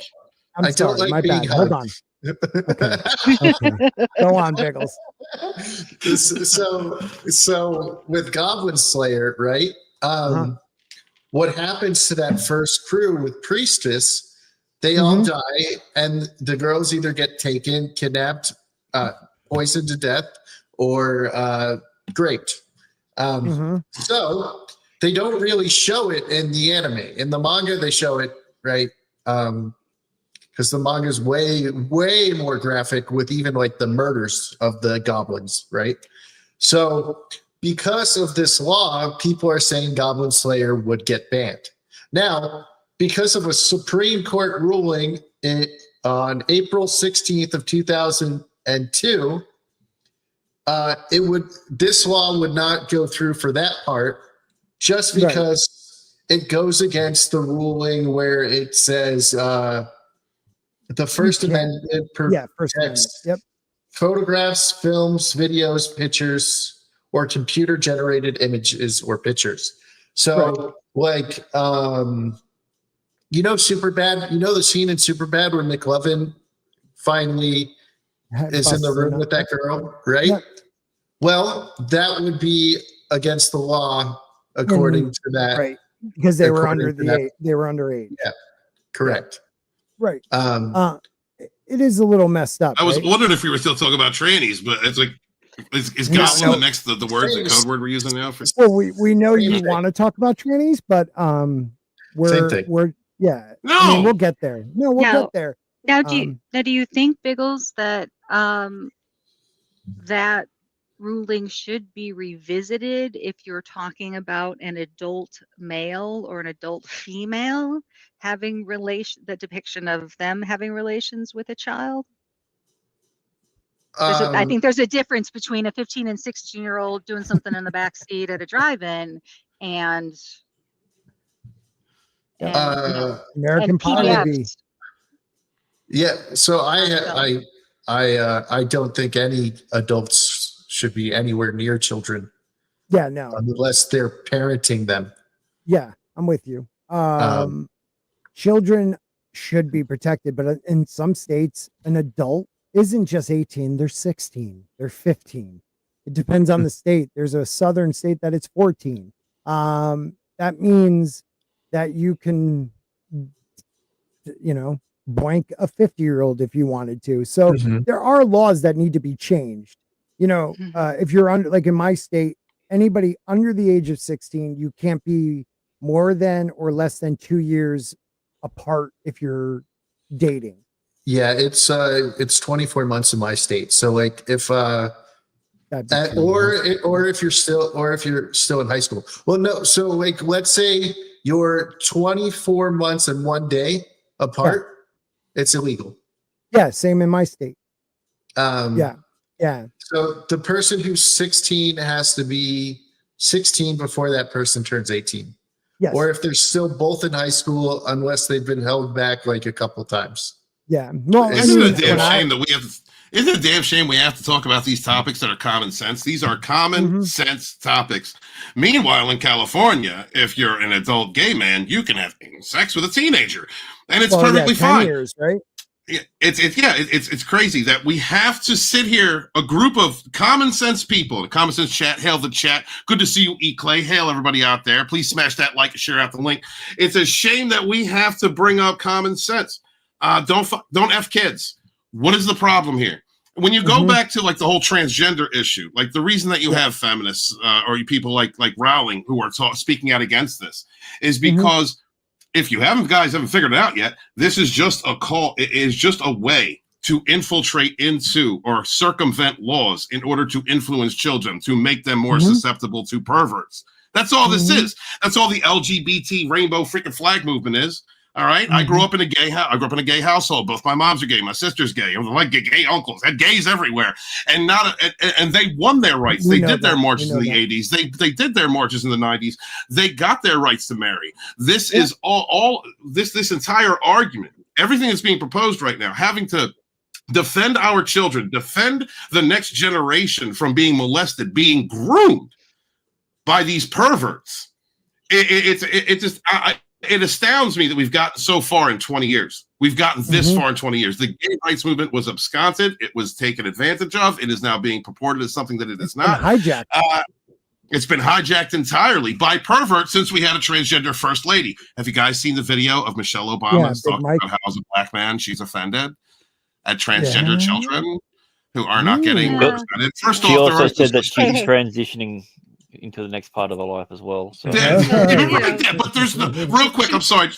I'm sorry, like my bad. Hold on. Okay. Go on, Biggles. So with Goblin Slayer, right? What happens to that first crew with Priestess? They all die, and the girls either get taken, kidnapped, poisoned to death, or raped. So they don't really show it in the anime. In the manga, they show it, right? Because the manga is way, way more graphic with even like the murders of the goblins, right? So because of this law, people are saying Goblin Slayer would get banned. Now, because of a Supreme Court ruling on April 16th of 2002, this law would not go through for that part, just because it goes against the ruling where it says the First Amendment protects photographs, films, videos, pictures, or computer-generated images or pictures. So, you know, Superbad. You know the scene in Superbad where McLovin finally is in the room with that girl, right? Yep. Well, that would be against the law according to that, right? Because they were under they were underage. Yeah, correct. Right. It is a little messed up. I was wondering if we were still talking about trannies, but it's like is Goblin the next the word, the code word we're using now? Well, we know you want to talk about trannies, but we're no, I mean, we'll get there. No, we'll get there. Now, do you think, Biggles, that that ruling should be revisited if you're talking about an adult male or an adult female having the depiction of them having relations with a child? I think there's a difference between a 15 and 16-year-old doing something in the back seat at a drive-in and American Pie. Yeah, so I don't think any adults should be anywhere near children. Yeah, no, unless they're parenting them. Yeah, I'm with you. Children should be protected, but in some states, an adult isn't just 18; they're 16, they're 15. It depends on the state. There's a southern state that it's 14. That means that you can, boink a 50-year-old if you wanted to. So there are laws that need to be changed. If you're under, like in my state, anybody under the age of 16, you can't be more than or less than 2 years apart if you're dating. Yeah, it's 24 months in my state. So like if Or if you're still in high school. Well, no. So like, let's say you're 24 months and 1 day apart. Yeah. It's illegal. Yeah. Same in my state. Yeah. So the person who's 16 has to be 16 before that person turns 18. Yes. Or if they're still both in high school, unless they've been held back like a couple times. Yeah. Well, isn't it a damn shame that we have? Isn't it a damn shame we have to talk about these topics that are common sense? These are common sense topics. Meanwhile, in California, if you're an adult gay man, you can have sex with a teenager, and it's perfectly 10 fine. Years, right? It's crazy that we have to sit here, a group of common sense people, the common sense chat, hail the chat. Good to see you, E. Clay. Hail everybody out there. Please smash that like and share out the link. It's a shame that we have to bring up common sense. Don't F kids. What is the problem here? When you go back to like the whole transgender issue, like the reason that you have feminists or people like Rowling who are speaking out against this is because if you guys haven't figured it out yet, this is just a call. It is just a way to infiltrate into or circumvent laws in order to influence children, to make them more susceptible to perverts. That's all this is. That's all the LGBT rainbow freaking flag movement is. All right. I grew up in a gay house. I grew up in a gay household. Both my moms are gay. My sister's gay. I was like gay uncles. Had gays everywhere, and they won their rights. They did their marches in the 80s. They did their marches in the 90s. They got their rights to marry. This is all this entire argument. Everything that's being proposed right now, having to defend our children, defend the next generation from being molested, being groomed by these perverts. It astounds me that we've gotten so far in 20 years. We've gotten this far in 20 years. The gay rights movement was absconded. It was taken advantage of. It is now being purported as something that it is not. Hijacked. It's been hijacked entirely by perverts since we had a transgender first lady. Have you guys seen the video of Michelle Obama talking about how as a black man she's offended at transgender children who are not getting represented? First she off, also said that she's transitioning into the next part of her life as well. So. But there's no real quick. I'm sorry,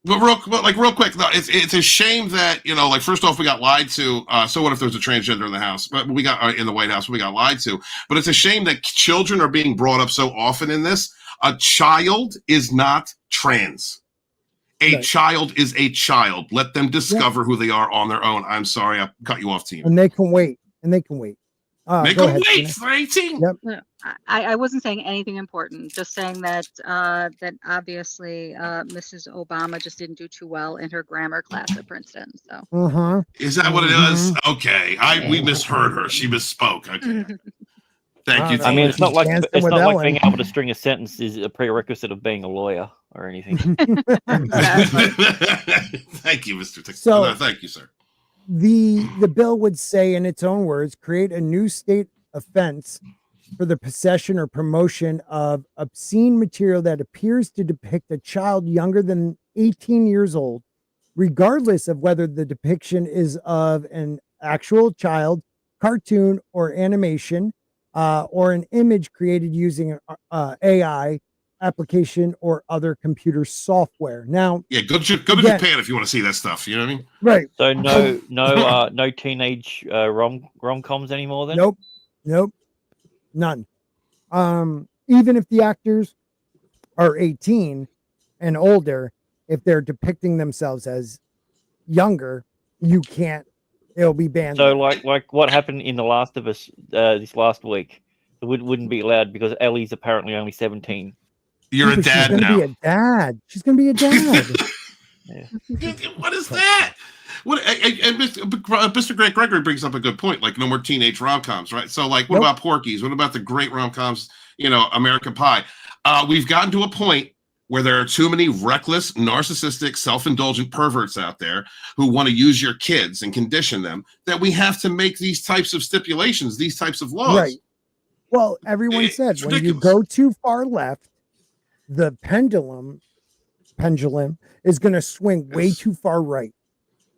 but real quick. No, it's a shame that like first off we got lied to. So what if there's a transgender in the house? But we got in the White House. We got lied to. But it's a shame that children are being brought up so often in this. A child is not trans. A child is a child. Let them discover who they are on their own. I'm sorry, I cut you off, team. And they can wait. Make them wait for 18. Yep. I wasn't saying anything important. Just saying that that obviously Mrs. Obama just didn't do too well in her grammar class at Princeton. So is that what it is? Okay, we misheard her. She misspoke. Okay. Thank you. I mean, it's not like being able to string a sentence is a prerequisite of being a lawyer or anything. Thank you, Mr. So, thank you, sir. The bill would say, in its own words, create a new state offense for the possession or promotion of obscene material that appears to depict a child younger than 18 years old, regardless of whether the depiction is of an actual child, cartoon, or animation, or an image created using AI application or other computer software. Now, go to Japan if you want to see that stuff. You know what I mean? Right. So no teenage rom-coms anymore then? Nope. None. Even if the actors are 18 and older, if they're depicting themselves as younger, you can't. It'll be banned. So like what happened in The Last of Us this last week? It wouldn't be allowed because Ellie's apparently only 17. You're a dad now. She's gonna be a dad. What is that? What? And Mr. Grant Gregory brings up a good point. Like no more teenage rom-coms, right? So like, what about Porky's? What about the great rom-coms? American Pie. We've gotten to a point where there are too many reckless, narcissistic, self-indulgent perverts out there who want to use your kids and condition them, that we have to make these types of stipulations, these types of laws. Right. Well, everyone said when you go too far left, the pendulum is going to swing way too far right.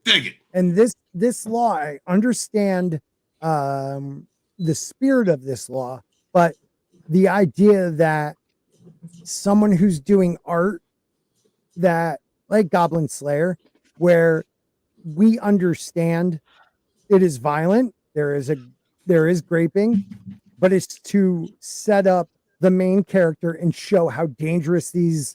Dig it. And this law, I understand the spirit of this law, but the idea that someone who's doing art that like Goblin Slayer, where we understand it is violent, there is graping, but it's to set up the main character and show how dangerous these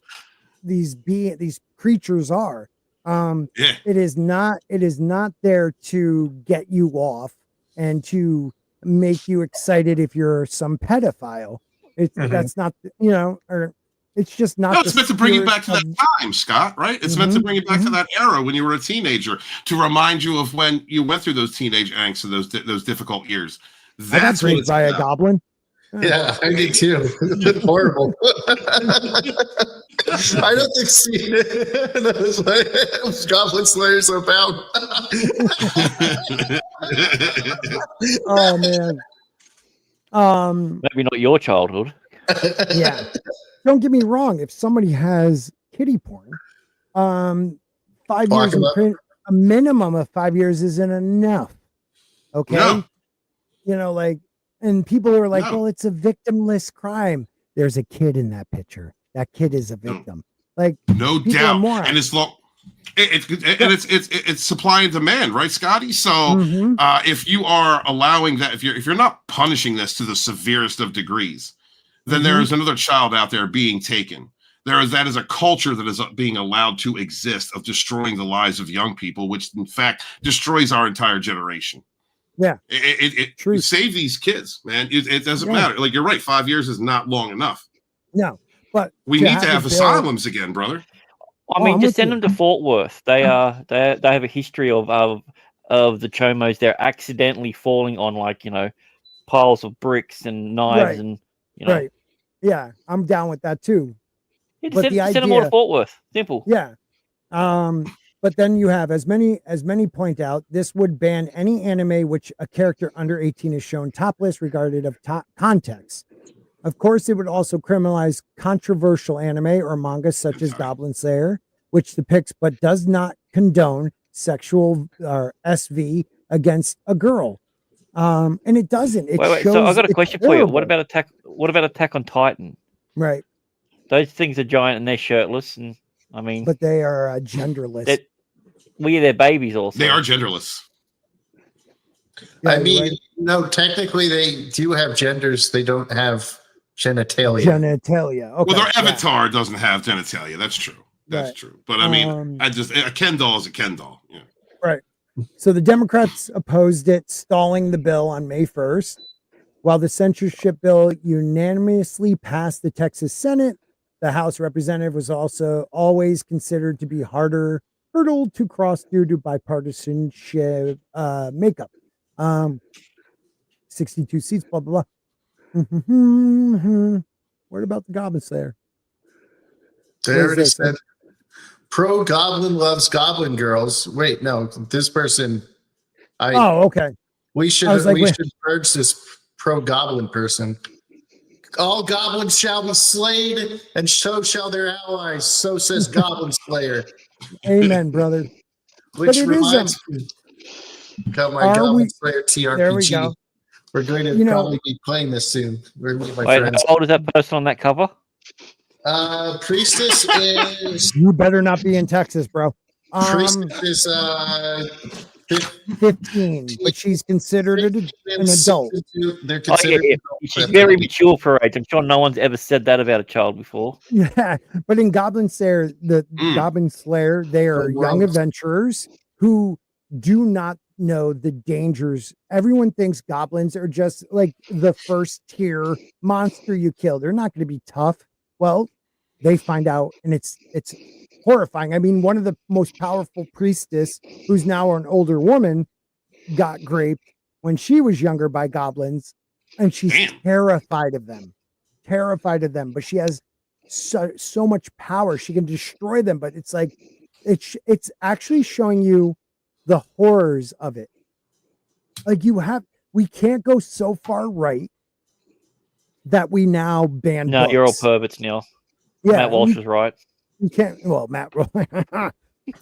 creatures are. It is not there to get you off and to make you excited if you're some pedophile. That's not, or it's just not. No, it's meant to bring you back to that time, Scott, right? It's meant to bring you back to that era when you were a teenager, to remind you of when you went through those teenage angst and those difficult years. That's what it's by a goblin. Yeah, I did too. Horrible. I don't think seeing Goblin Slayer's about. Oh man. Maybe not your childhood. Yeah. Don't get me wrong. If somebody has kiddie porn, 5 years in prison, a minimum of 5 years isn't enough. Okay. No. And people are like, well, it's a victimless crime. There's a kid in that picture. That kid is a victim. No doubt. And it's it's supply and demand, right, Scotty? So if you are allowing that, if you're not punishing this to the severest of degrees, then there is another child out there being taken. That is a culture that is being allowed to exist of destroying the lives of young people, which in fact destroys our entire generation. Yeah, it save these kids, man. It doesn't matter. Like, you're right, 5 years is not long enough. No, but we need to have asylums again, brother. I mean, just send them to Fort Worth. They have a history of the chomos. They're accidentally falling on piles of bricks and knives and Right. Yeah, I'm down with that too. Yeah, send them all to Fort Worth. Simple. Yeah. But then you have, as many point out, this would ban any anime which a character under 18 is shown topless, regarded of context. Of course, it would also criminalize controversial anime or manga such as Goblin Slayer, which depicts but does not condone sexual or SV against a girl. And it doesn't. Wait. So I got a question for you. What about Attack on Titan? Right. Those things are giant and they're shirtless, and I mean, but they are genderless. They're babies also. They are genderless. Yeah, I mean, no, technically they do have genders. They don't have genitalia. Okay. Well, their avatar doesn't have genitalia. That's true. That's true. But I mean, a Ken doll is a Ken doll. Yeah. Right. So the Democrats opposed it, stalling the bill on May 1st. While the censorship bill unanimously passed the Texas Senate, the House Representative was also always considered to be hurdle to cross due to bipartisanship makeup. 62 seats, blah, blah, blah. What about the Goblin Slayer? They already said pro Goblin loves Goblin girls. Wait, no, this person. Okay. We should purge this pro Goblin person. All goblins shall be slain, and so shall their allies. So says Goblin Slayer. Amen, brother. Which reminds me of my Goblin Slayer TRPG. There we go. We're going to probably be playing this soon. We're going to meet my friends. How old is that person on that cover? Priestess is. You better not be in Texas, bro. Priestess is 15, but she's considered an adult. They're considered She's very mature for her age. I'm sure no one's ever said that about a child before. Yeah, but in Goblin Slayer, Goblin Slayer, they are young adventurers who do not know the dangers. Everyone thinks goblins are just like the first tier monster you kill. They're not going to be tough. Well, they find out, and it's horrifying. I mean, one of the most powerful priestess, who's now an older woman, got raped when she was younger by goblins, and she's terrified of them. But she has so much power. She can destroy them, but it's like it's actually showing you the horrors of it. Like, we can't go so far right that we now ban books. You're all perverts, Neil. Yeah, Matt Walsh was right. You can't. Well, Matt.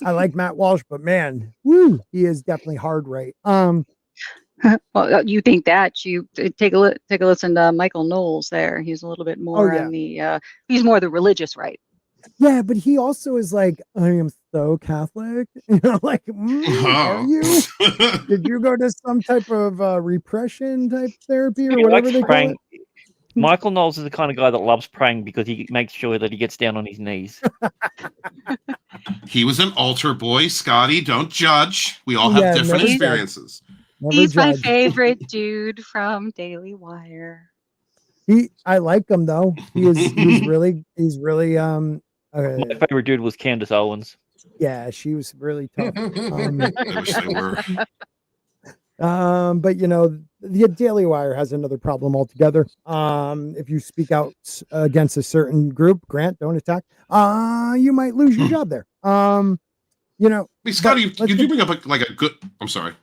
I like Matt Walsh, but man, he is definitely hard right. Well, you think that you take a listen to Michael Knowles there. He's a little bit more on the. He's more the religious right. Yeah, but he also is like, I am so Catholic. You know, like, are you? Did you go to some type of repression type therapy or whatever they call it? Michael Knowles is the kind of guy that loves praying because he makes sure that he gets down on his knees. He was an altar boy, Scotty. Don't judge. We all have different experiences. He's my favorite dude from Daily Wire. I like him though. He's really my favorite dude was Candace Owens. Yeah, she was really tough. I wish they were. But you know, the Daily Wire has another problem altogether. If you speak out against a certain group, Grant, don't attack. You might lose your job there. You know, hey, Scotty, you do bring up a good. I'm sorry.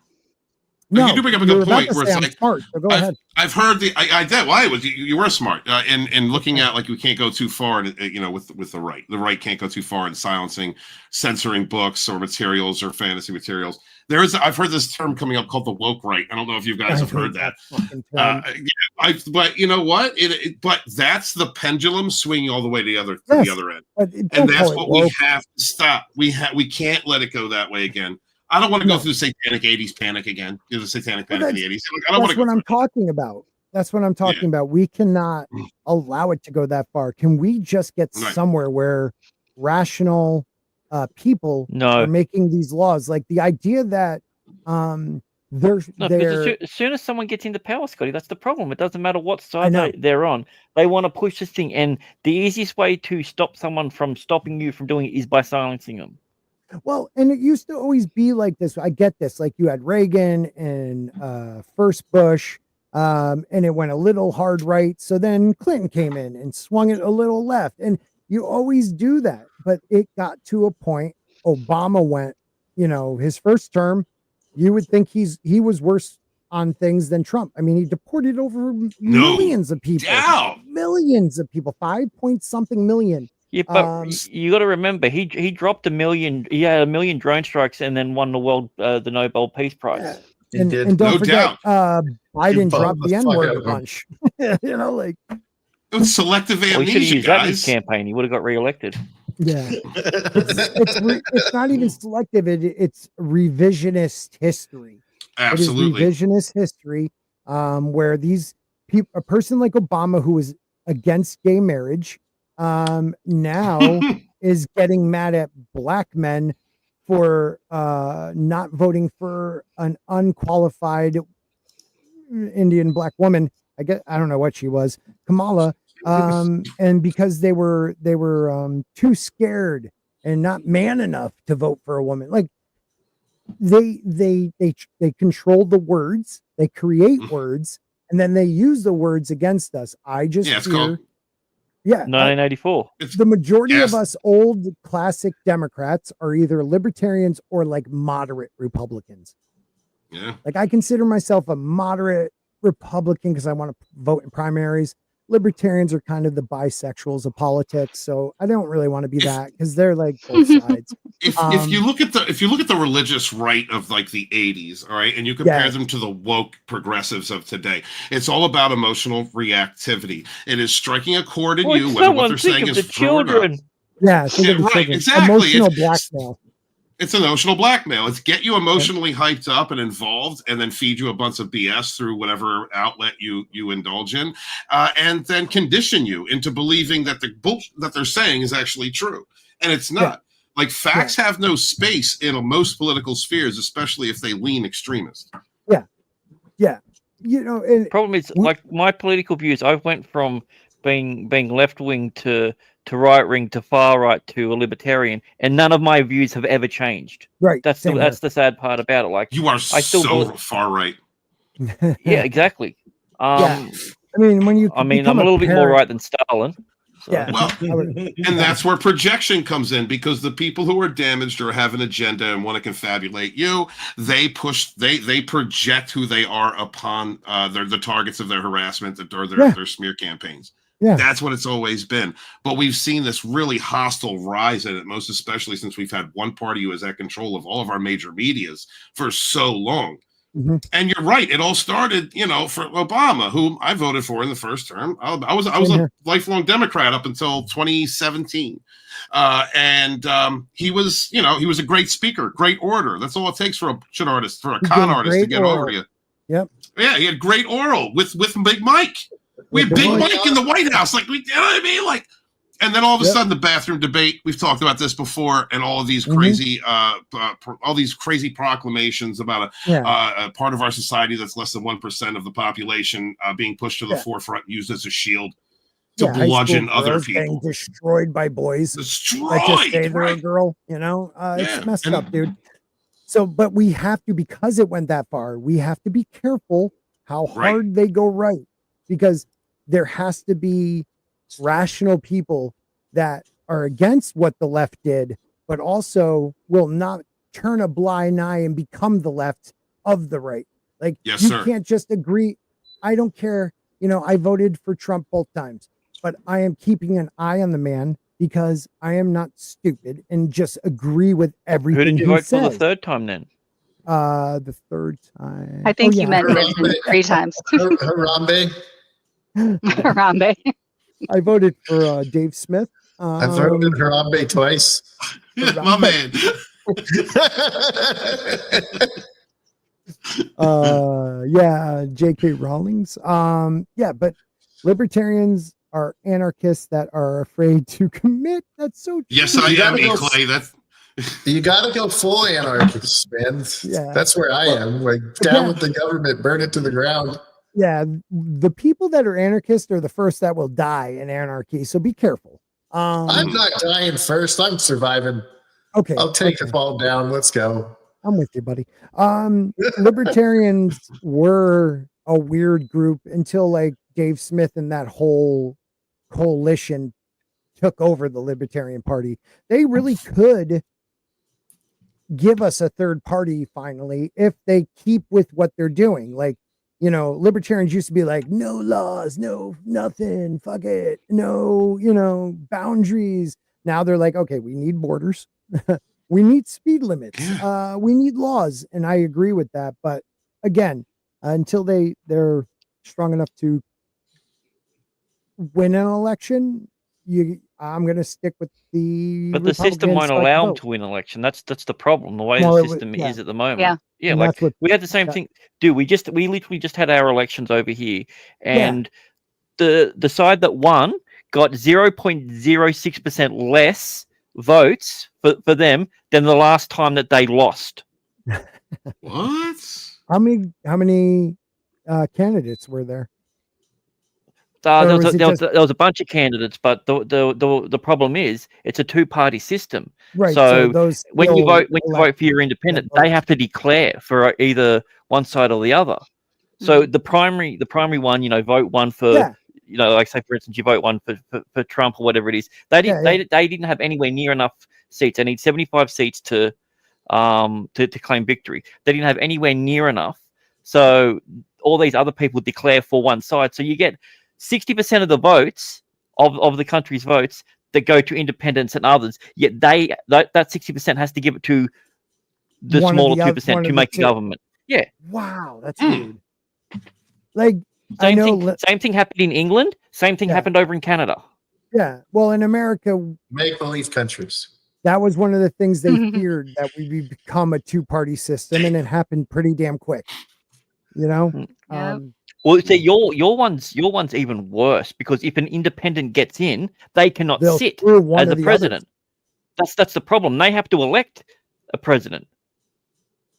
No, you do bring up a good point. Where it's like, smart, so go ahead. I've heard I did. Well, you were smart in looking at like we can't go too far. You know, with the right, the right can't go too far in censoring books or materials or fantasy materials. I've heard this term coming up called the woke right. I don't know if you guys have heard that. But you know what? But that's the pendulum swinging all the way to the other end, and that's what we have to stop. We can't let it go that way again. I don't want to go through the satanic 80s panic again. The satanic panic in the 80s. That's what I'm talking about. That's what I'm talking about. We cannot allow it to go that far. Can we just get somewhere where rational people are making these laws? Like the idea that as soon as someone gets into power, Scotty, that's the problem. It doesn't matter what side they're on. They want to push this thing. And the easiest way to stop someone from stopping you from doing it is by silencing them. Well, and it used to always be like this. I get this. Like you had Reagan and first Bush, and it went a little hard right. So then Clinton came in and swung it a little left. And you always do that. But it got to a point. Obama went, you know, his first term, you would think he was worse on things than Trump. I mean, he deported over millions of people. Millions of people, 5-point-something million. Yeah, but you got to remember, he dropped 1 million. He had 1 million drone strikes and then won the Nobel Peace Prize. And don't forget, Biden dropped the N-word a bunch. You know, like it was selective amnesia. He should have used that in his campaign. He would have got reelected. Yeah, it's not even selective. It's revisionist history. Absolutely, it is revisionist history. Where these people, a person like Obama, who was against gay marriage, now is getting mad at black men for not voting for an unqualified Indian black woman. I don't know what she was, Kamala, and because they were too scared and not man enough to vote for a woman. Like they control the words, they create words, and then they use the words against us. I just fear. 1984. The majority of us old classic Democrats are either libertarians or like moderate Republicans. Yeah. Like I consider myself a moderate Republican because I want to vote in primaries. Libertarians are kind of the bisexuals of politics, so I don't really want to be that because they're like both sides. If you look at the religious right of like the 80s, all right, and you compare them to the woke progressives of today, it's all about emotional reactivity. It is striking a chord in you, whether what they're saying is children. Yeah, right, exactly. Emotional blackmail. It's emotional blackmail. It's get you emotionally hyped up and involved, and then feed you a bunch of BS through whatever outlet you indulge in, and then condition you into believing that the bullshit that they're saying is actually true, and it's not. Like facts have no space in most political spheres, especially if they lean extremist. Yeah. You know, and problem is like my political views. I went from being left wing to right wing to far right to a libertarian, and none of my views have ever changed. Right. That's the sad part about it. Like you are so far right. Yeah, exactly. I mean, when you I'm a little bit more right than Stalin. So. Yeah. Well, and that's where projection comes in, because the people who are damaged or have an agenda and want to confabulate you, they project who they are upon the targets of their harassment or their smear campaigns. Yeah. That's what it's always been. But we've seen this really hostile rise in it, most especially since we've had one party who has had control of all of our major medias for so long. Mm-hmm. And you're right. It all started, for Obama, whom I voted for in the first term. I was a lifelong Democrat up until 2017. And he was a great speaker, great orator. That's all it takes for a shit artist, for a con artist to get over you. Yep. Yeah, he had great oral with Big Mike. We had Big Mike in the White House. Like, you know what I mean? Like, and then all of a sudden the bathroom debate, we've talked about this before, and all of these crazy proclamations about a part of our society that's less than 1% of the population being pushed to the forefront, used as a shield to bludgeon other people. Getting destroyed by boys. Destroyed, like just say they're a girl, it's messed up, dude. So, but we have to, because it went that far, we have to be careful how hard they go right, because there has to be rational people that are against what the left did, but also will not turn a blind eye and become the left of the right. Like, you can't just agree. I don't care. I voted for Trump both times, but I am keeping an eye on the man because I am not stupid and just agree with everything. Who did you vote for the third time then? The third time. I think you meant it 3 times. Harambe. Harambe. I voted for Dave Smith. I voted Harambe twice. My man. J.K. Rowling's. But libertarians are anarchists that are afraid to commit. That's so true. Yes, I am, Clay. You gotta go full anarchist, man. That's where I am. Like, down with the government, burn it to the ground. Yeah, the people that are anarchists are the first that will die in anarchy. So be careful. I'm not dying first. I'm surviving. Okay, I'll take it all down. Let's go. I'm with you, buddy. Libertarians were a weird group until like Dave Smith and that whole coalition took over the Libertarian Party. They really could give us a third party finally if they keep with what they're doing. Like, libertarians used to be like, no laws, no nothing, fuck it, no, boundaries. Now they're like, okay, we need borders. We need speed limits. We need laws. And I agree with that. But again, until they're strong enough to win an election, I'm going to stick with the. But the system won't allow them to win an election. That's the problem. The way the system is at the moment. Yeah, like we had the same thing. Dude, we literally just had our elections over here, and the side that won got 0.06% less votes for them than the last time that they lost. What? How many candidates were there? There was a bunch of candidates, but the problem is it's a two-party system. Right. So when you vote for your independent, they have to declare for either one side or the other. So the primary one, vote one for, like say for instance, you vote one for Trump or whatever it is. They didn't have anywhere near enough seats. They need 75 seats to claim victory. They didn't have anywhere near enough. So all these other people declare for one side. So you get 60% of the votes of the country's votes that go to independents and others, yet that 60% has to give it to the smaller 2% to make a government. Yeah. Wow, that's weird. Like same thing happened in England. Same thing happened over in Canada. Yeah. Well, in America, make-believe countries. That was one of the things they feared, that we become a two-party system, and it happened pretty damn quick. Well, see, your one's even worse, because if an independent gets in, they cannot sit as a president. That's the problem. They have to elect a president,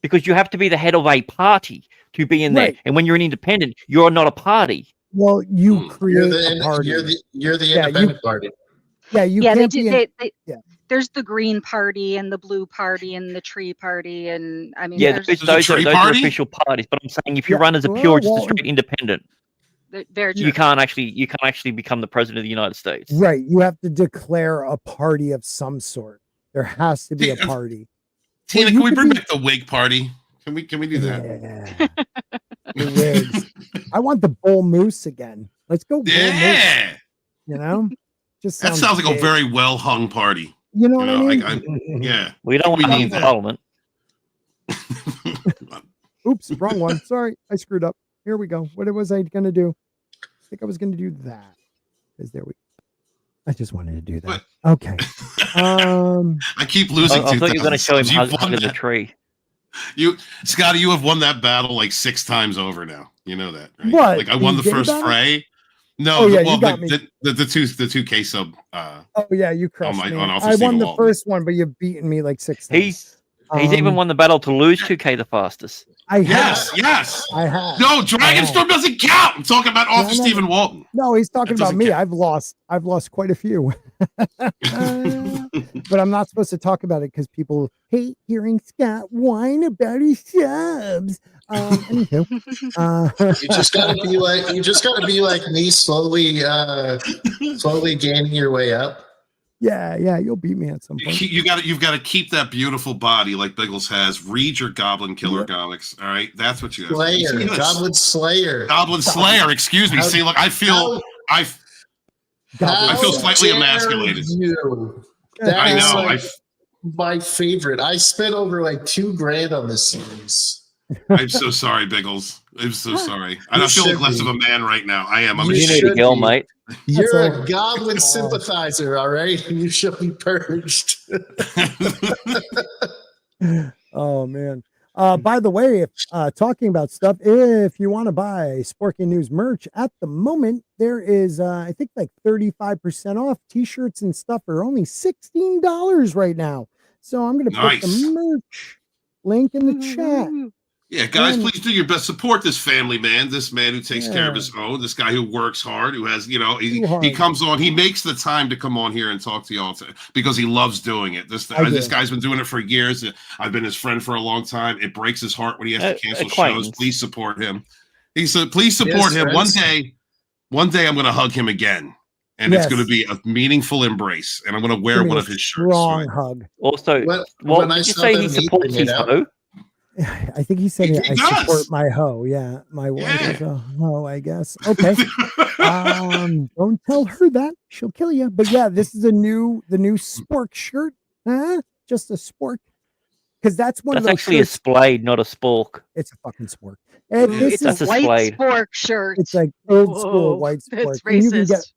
because you have to be the head of a party to be in there. And when you're an independent, you're not a party. Well, you create a party. You're the independent party. Yeah, you can't there's the Green Party and the Blue Party and the Tree Party, and I mean, those are official parties. But I'm saying, if you run as a just a straight independent, you can't actually become the president of the United States. Right, you have to declare a party of some sort. There has to be a party. Tina, can we bring back the Whig Party? Can we do that? The Whigs. I want the Bull Moose again. Let's go. Bull Moose. Just that sounds like a very well hung party. You know what I mean? Yeah. We don't want to be in Parliament. Oops, wrong one. Sorry, I screwed up. Here we go. What was I going to do? I think I was going to do that. Because there we I just wanted to do that. What? Okay. I keep losing. I thought you were going to show him hugging the tree. Scotty, you have won that battle like 6 times over now. You know that, right? What? Like I won the first fray. No, oh, yeah, you got me. The 2K sub. Oh yeah, you crushed me. I won the first one, but you've beaten me like 6 times. He's even won the battle to lose 2K the fastest. Yes. I have. No, Dragonstorm doesn't count. I'm talking about Arthur Stephen Walton. No, he's talking about me. Count. I've lost quite a few. But I'm not supposed to talk about it because people hate hearing Scott whine about his subs. Anywho, you just gotta be like me, slowly gaining your way up. Yeah, you'll beat me at some point. You've got to keep that beautiful body like Biggles has. Read your Goblin Killer comics. All right, that's what you have. Goblin Slayer. Excuse me. See, look, I feel slightly emasculated. I know. Like my favorite. I spent over like $2,000 on this series. I'm so sorry, Biggles. I'm so sorry. I don't feel like less of a man right now. I am. You need a girl, mate. You're a goblin sympathizer, all right? You should be purged. Oh, man. By the way, talking about stuff, if you want to buy Sporky News merch, at the moment, there is, I think, like 35% off. T-shirts and stuff are only $16 right now. So I'm going to put the merch link in the chat. Yeah, guys, please do your best. Support this family man, this man who takes care of his own, this guy who works hard, who has, he comes on, he makes the time to come on here and talk to y'all because he loves doing it. This guy's been doing it for years. I've been his friend for a long time. It breaks his heart when he has to cancel shows. Please support him. He said, please support him. One day I'm going to hug him again. And it's going to be a meaningful embrace. And I'm going to wear one of his shirts. Strong hug. Also, what did you say he supports his hoe? I think he said I support my hoe. Yeah, my wife is a hoe, I guess. Okay. Don't tell her that. She'll kill you. But yeah, this is the new spork shirt. Just a spork. Because that's actually shirts. A splade, not a spork. It's a fucking spork. And this is a white spork shirt. It's like old school white spork. It's racist.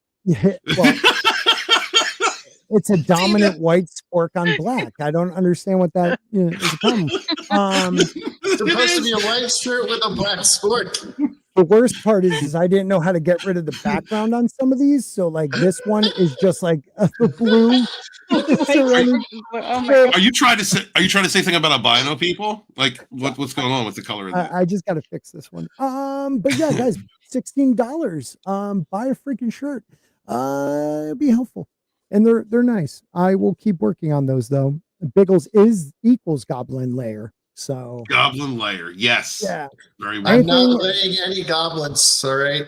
It's a dominant white spork on black. I don't understand what that is a problem. It's supposed to be a white shirt with a black spork. The worst part is I didn't know how to get rid of the background on some of these. So like this one is just like the blue. Are you trying to say something about albino people? Like what's going on with the color of that? I just got to fix this one. But yeah, guys, $16. Buy a freaking shirt. It'd be helpful. And they're nice. I will keep working on those though. Biggles equals Goblin Lair. So Goblin Lair, yes. Yeah. Very well. I'm not laying any goblins, all right?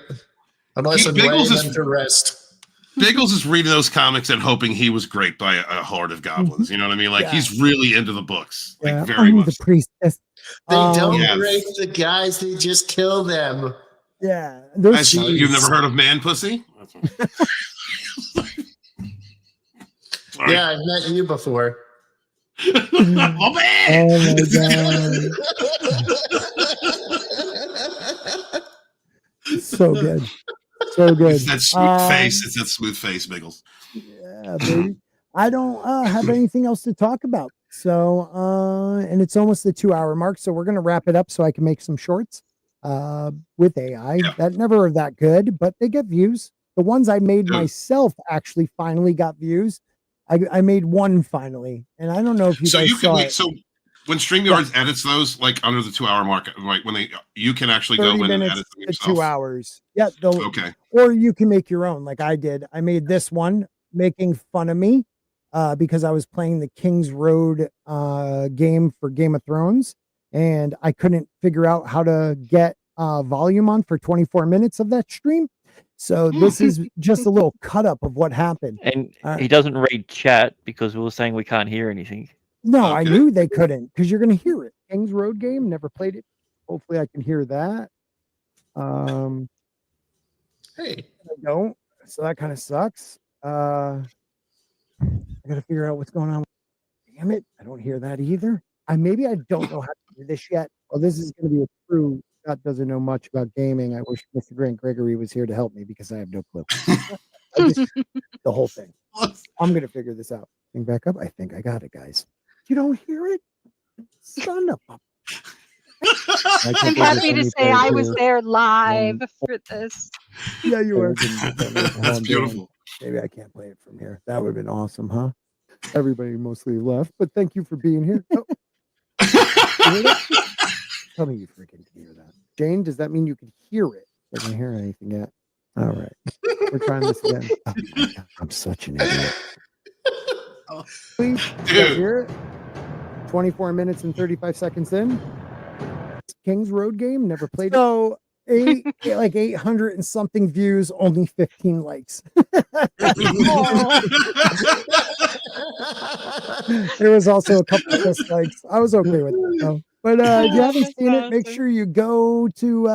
Unless I'm laying them to rest. Biggles is reading those comics and hoping he was great by a horde of goblins. You know what I mean? Like he's really into the books. Like very much. The priestess. They don't rape the guys, they just kill them. Yeah. You've never heard of man pussy? Yeah, I've met you before. Oh man! Oh my god! So good. It's that smooth face. It's that smooth face, Biggles. Yeah, baby. I don't have anything else to talk about. So, and it's almost the 2-hour mark. So we're gonna wrap it up so I can make some shorts with AI. That never are that good, but they get views. The ones I made myself actually finally got views. I made one finally, and I don't know if you guys saw it. So when StreamYard edits those, like under the 2-hour mark, like when you can actually go in and edit them yourself. 2 hours. Yeah. Okay. Or you can make your own, like I did. I made this one making fun of me because I was playing the King's Road game for Game of Thrones, and I couldn't figure out how to get volume on for 24 minutes of that stream. So this is just a little cut up of what happened. And he doesn't read chat because we were saying we can't hear anything. No, I knew they couldn't because you're going to hear it. King's Road game, never played it. Hopefully I can hear that. Hey. I don't. So that kind of sucks. I got to figure out what's going on. Damn it. I don't hear that either. Maybe I don't know how to do this yet. Well, this is going to be a true. Scott doesn't know much about gaming. I wish Mr. Grant Gregory was here to help me because I have no clue. The whole thing. I'm gonna figure this out. Thing back up. I think I got it, guys. You don't hear it, son of a. I'm happy to say I was there live for this. Yeah, you were. That's beautiful. Maybe I can't play it from here. That would have been awesome, huh? Everybody mostly left, but thank you for being here. Oh. Tell me you freaking can hear that. Jane, does that mean you can hear it? I didn't hear anything yet. All right. We're trying this again. Oh my God, I'm such an idiot. Please, hear it? 24 minutes and 35 seconds in. Kings Road game, never played it. So, 800 and something views, only 15 likes. There was also a couple of dislikes. I was okay with that though. But if you haven't seen it, make sure you go to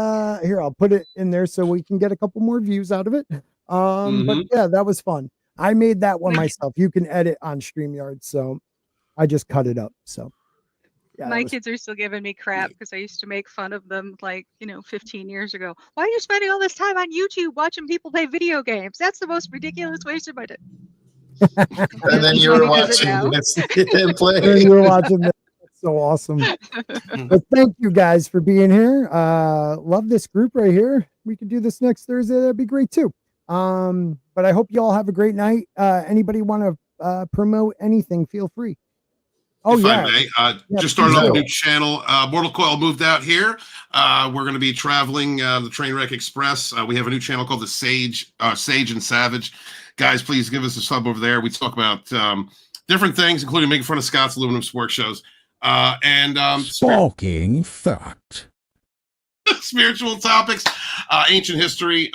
here. I'll put it in there so we can get a couple more views out of it. But yeah, that was fun. I made that one myself. You can edit on StreamYard, so I just cut it up. So yeah, my kids are still giving me crap because I used to make fun of them 15 years ago. Why are you spending all this time on YouTube watching people play video games? That's the most ridiculous waste of my time. And then you were watching him play. And you were watching this. That's so awesome. But thank you guys for being here. Love this group right here. We could do this next Thursday. That'd be great too. But I hope you all have a great night. Anybody want to promote anything, feel free. Oh, if yeah. I may, just started up a new channel. Mortal Coil moved out here. We're going to be traveling the Trainwreck Express. We have a new channel called the Sage and Savage. Guys, please give us a sub over there. We talk about different things, including making fun of Scott's Aluminum Sports shows. Stalking fact. Spiritual topics, ancient history,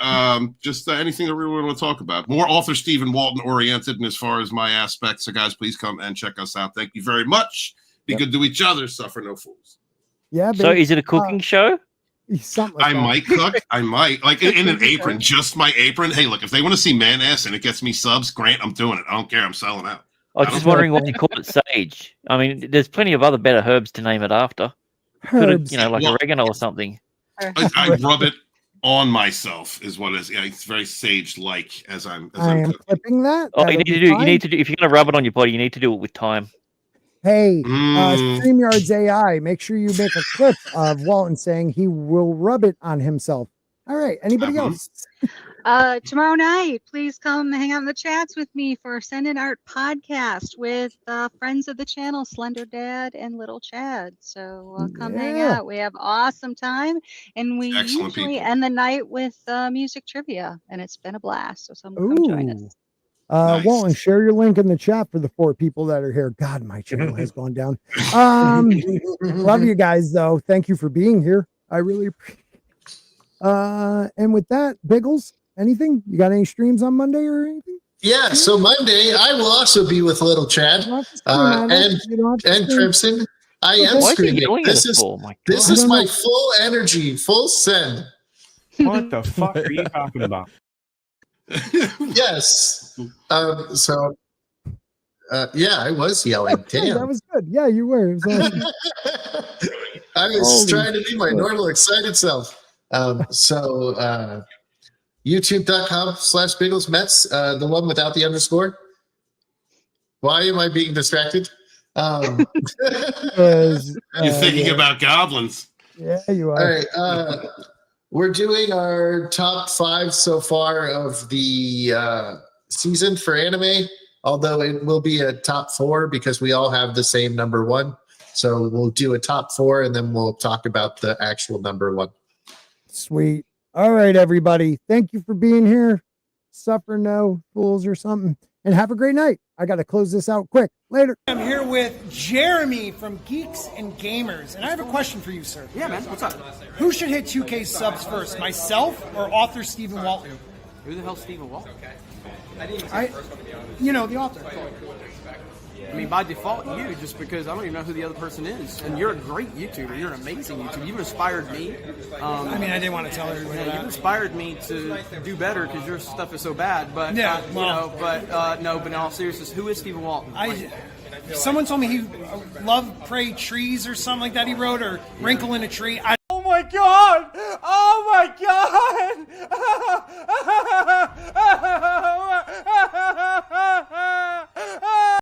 just anything that we really want to talk about. More author Stephen Walton oriented, and as far as my aspects, so guys, please come and check us out. Thank you very much. Be good to each other. Suffer no fools. Yeah. So, is it a cooking show? Something I might cook. I might in an apron, just my apron. Hey, look, if they want to see man ass and it gets me subs, Grant, I'm doing it. I don't care. I'm selling out. I was just wondering why you call it sage. I mean, there's plenty of other better herbs to name it after. Herbs. Like oregano or something. I rub it on myself is what it is. Yeah, it's very sage-like as I'm clipping that. Oh, you need to do if you're gonna rub it on your body, you need to do it with thyme. Hey, StreamYard's AI, make sure you make a clip of Walton saying he will rub it on himself. All right. Anybody else? Tomorrow night, please come hang out in the chats with me for Send in Art podcast with friends of the channel, Slender Dad and Little Chad. So come hang out. We have awesome time, and we usually end the night with music trivia, and it's been a blast. So come join us. Nice. Walton, share your link in the chat for the 4 people that are here. God, my channel has gone down. Love you guys, though. Thank you for being here. I really appreciate it. And with that, Biggles, anything? You got any streams on Monday or anything? Yeah, so Monday I will also be with Little Chad and Crimson. I am streaming. This is my full energy, full send. What the fuck are you talking about? Yes. Yeah, I was yelling. Damn. That was good. Yeah, you were. It was awesome. I was trying to be my normal excited self. YouTube.com/BigglesMets, the one without the underscore. Why am I being distracted? You're thinking about goblins. Yeah, you are. All right. We're doing our top 5 so far of the season for anime, although it will be a top 4 because we all have the same number 1. So we'll do a top 4 and then we'll talk about the actual number 1. Sweet. All right, everybody. Thank you for being here. Suffer no fools or something. And have a great night. I got to close this out quick. Later. I'm here with Jeremy from Geeks and Gamers. And I have a question for you, sir. Yeah, man. What's up? Who should hit 2K subs first, myself or author Stephen Walton? Who the hell's Stephen Walton? You know, the author. I mean, by default, you, just because I don't even know who the other person is. And you're a great YouTuber. You're an amazing YouTuber. You've inspired me. I mean, I didn't want to tell everybody that. You've inspired me to do better because your stuff is so bad. But, yeah, but in all seriousness, who is Stephen Walton? Someone told me he loved Pray Trees or something like that he wrote, or Wrinkle in a Tree. Oh my God! Oh my God!